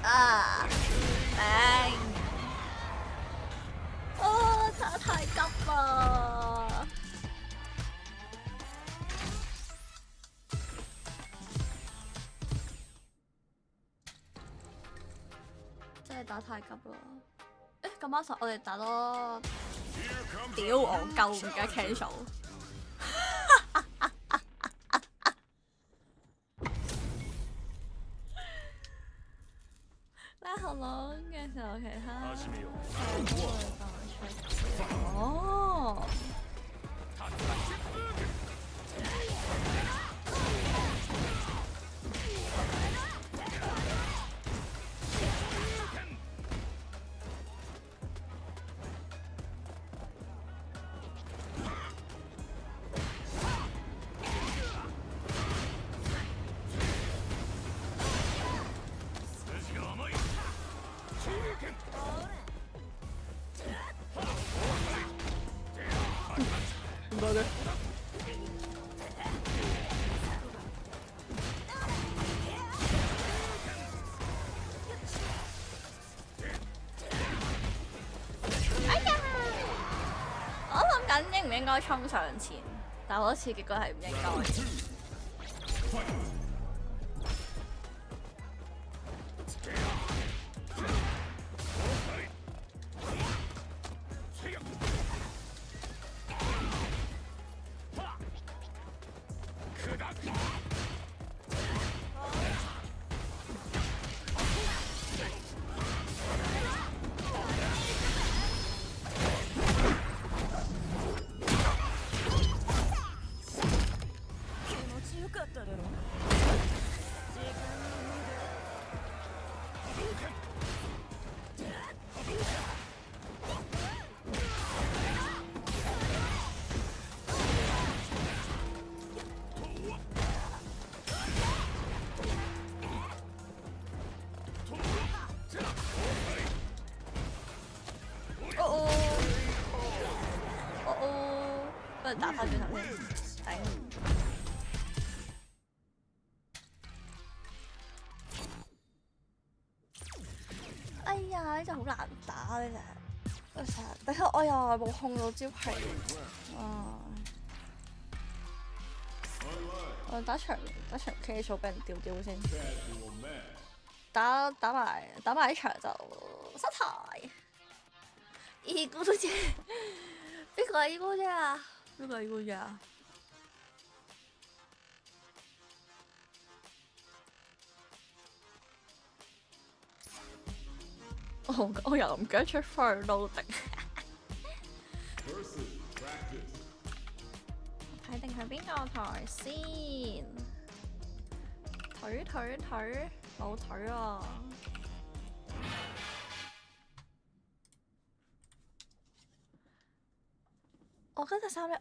啊！打太急啦！真係打太急啦！咁啱實我哋打多屌我夠唔嘅 cancel。拉後籠嘅時候，其他都會放出。哦。應唔應該衝上前？但好似結果係唔應該。不如打翻轉頭先，頂！呢隻好難打呢隻，等下我又係冇控到招牌，我打場 K 數俾人吊吊先，打埋呢場就失態。二姑姐，邊個係二姑姐啊？邊個係二姑姐啊？我又唔記得出 fire loading 睇定係邊個台先？腿冇腿啊！我嗰隻衫咧，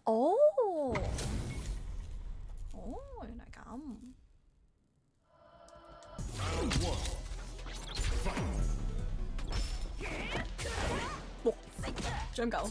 原來咁。哇！張狗。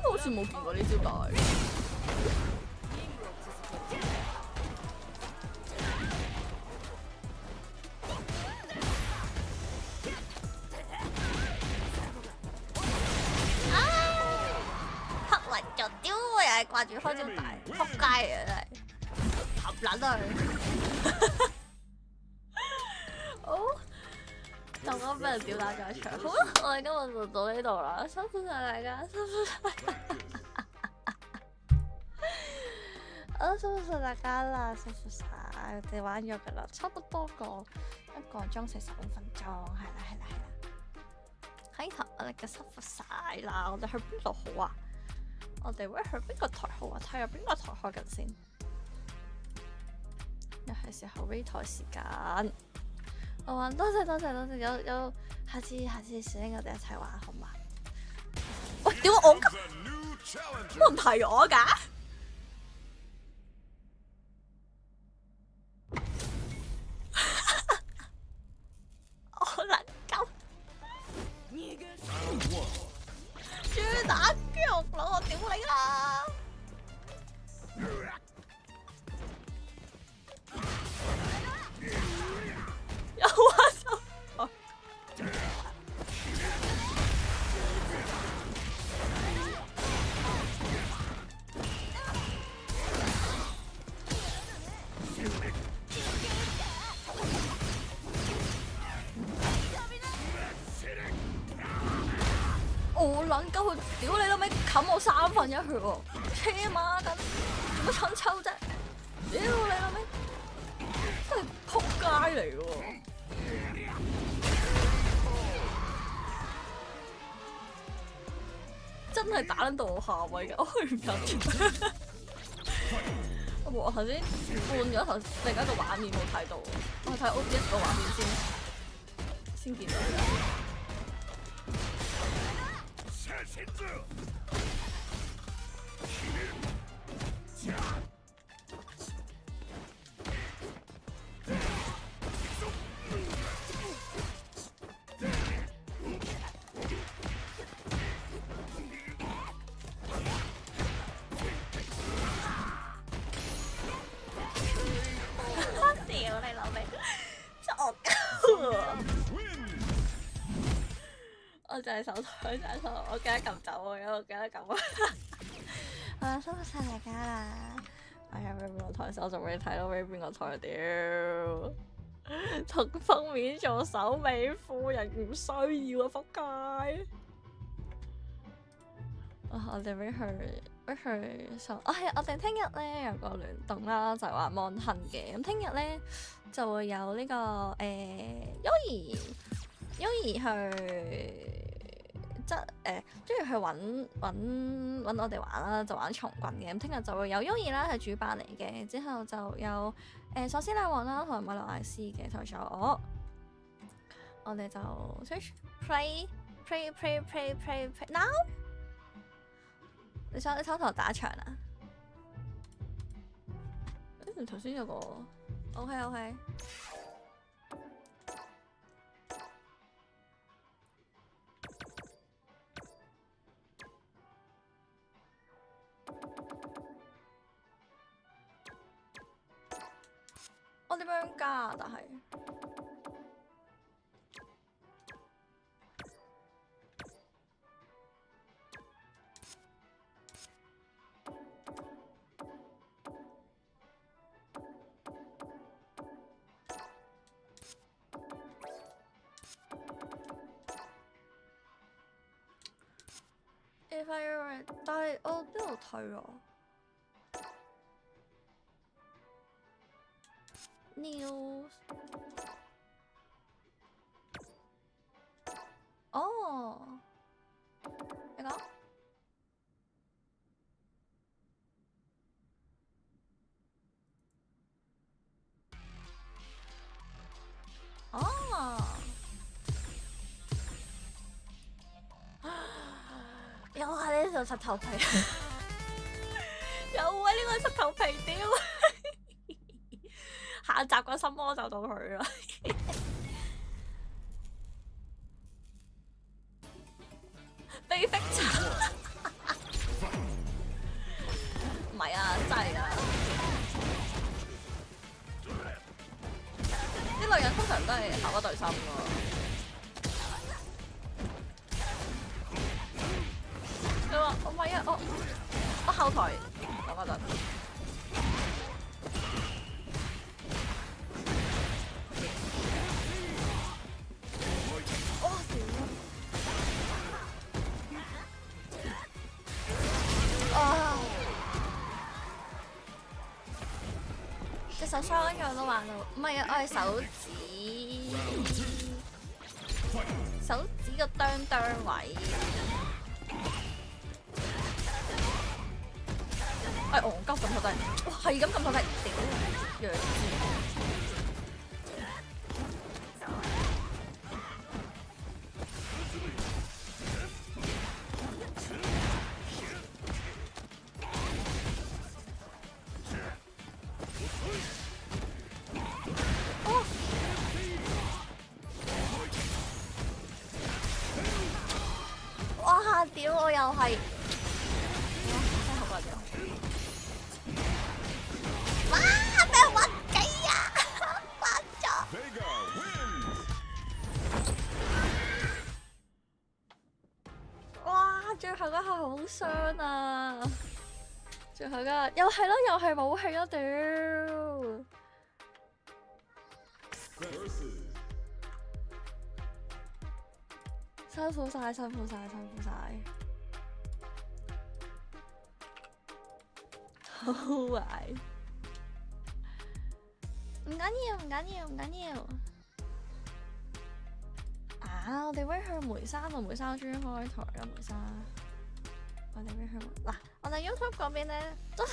好似冇見過呢招帶。黑雲就屌，我又係掛住開招帶，撲街啊真係，合撚啊佢。好，就咁俾人屌打咗一場。好啦，我哋今日就到呢度啦，辛苦晒大家，辛苦晒。辛苦晒大家啦，辛苦晒，我哋玩咗噶啦，差不多1個鐘45分鐘，係啦。喺頭我哋嘅辛苦晒啦，我哋去邊度好啊？我哋會去邊個台好啊？睇下邊個台開緊先，又係時候 wait 台時間。我話多謝，有下次選我哋一齊玩好嘛？喂，點解我咁冇人提我㗎？我能夠豬打腳佬，我屌你啦！有啊手台，我撚鳩佢，屌你老味，冚我1/3血喎，車馬緊，做乜春秋啫？屌你老味，真係仆街嚟喎！真係打撚到我下位嘅，我去唔緊。我頭先換咗另一個畫面冇睇到，我睇 OBS 個畫面先見到。屌你老味，作鳩啊！我就係手台，我記得撳走啊，我記得撳啊！辛苦晒大家啦！哎呀，邊個台手仲未睇到邊個台屌？同封面做手尾褲，人唔需要啊！仆街！我哋俾佢收。係我哋聽日咧有個聯動啦，就話網騰嘅。咁聽日咧就會有呢、個優兒去。中意去揾我哋玩啦，就玩重棍嘅。咁聽日就會有優兒啦，係主辦嚟嘅。之後就有索斯奶王啦，同埋米洛艾斯嘅，同埋我哋就 search play now。你偷頭打場啊？頭先有個 OK。我點樣加啊？但係但係我邊度退啊？News 哦，你講哦，又係呢條柒頭皮，又係呢個柒頭皮屌！下集個心魔就到佢啦，被逼慘，唔係啊，真係啊！啲女人通常都係後一對心㗎。你話我唔係啊，我後台等我陣。手傷咗都玩到，唔係啊！我係手指個哚位，戇鳩咁頭低，哇係咁咁頭低，屌弱智！屌我又係，真係好掛住我。哇！俾人屈機啊！屈咗。哇！最後嗰下好傷啊！最後嗰下又係咯，又係武器咯，屌！辛苦晒，辛苦晒，辛苦晒，好壞。唔緊要，唔緊要，唔緊要。啊！我哋威向梅山同梅山終於開台啦，梅山。我哋威向嗱，我哋 YouTube 嗰邊咧都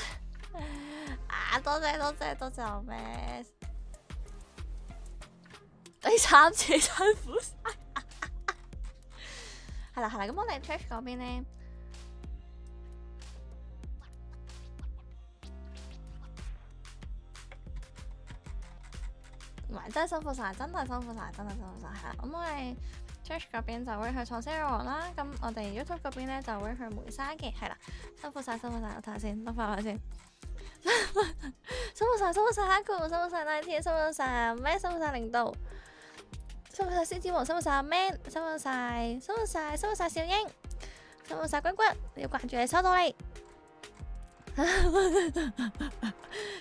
啊，多謝我咩？第三次辛苦晒。係啦，咁我哋 Twitch 嗰邊咧，唔係真係辛苦晒，真係辛苦晒，係啦。咁我哋 Twitch 嗰邊就會去創星王啦，咁我哋 YouTube 嗰邊咧就會去梅沙嘅，係啦，辛苦晒，我睇下先，等翻我先。辛苦晒黑酷，辛苦晒 Night， 辛苦晒咩？辛苦晒領導。辛苦晒獅子王，辛苦晒阿 Man， 辛苦晒小英，辛苦晒君君，要掛住你收到你。辛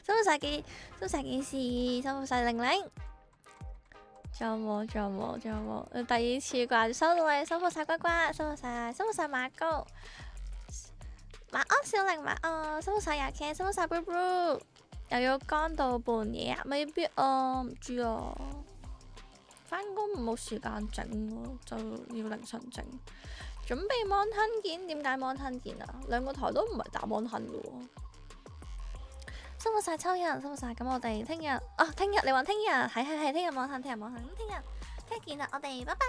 苦晒件事，辛苦晒玲玲。仲有冇？第二次啩，收到你，辛苦晒乖乖，辛苦晒馬高，晚安小玲，晚安，辛苦晒廿 K， 辛苦晒 Blue， 又要乾到半夜啊？未必啊，唔知啊。翻工冇時間整喎，就要凌晨整。準備網吞件，點解網吞件啊？兩個台都唔係打網吞嘅喎。辛苦晒秋日，辛苦晒。咁我哋聽日，聽日你話聽日係聽日網吞，咁聽日聽日見啦，我哋拜拜。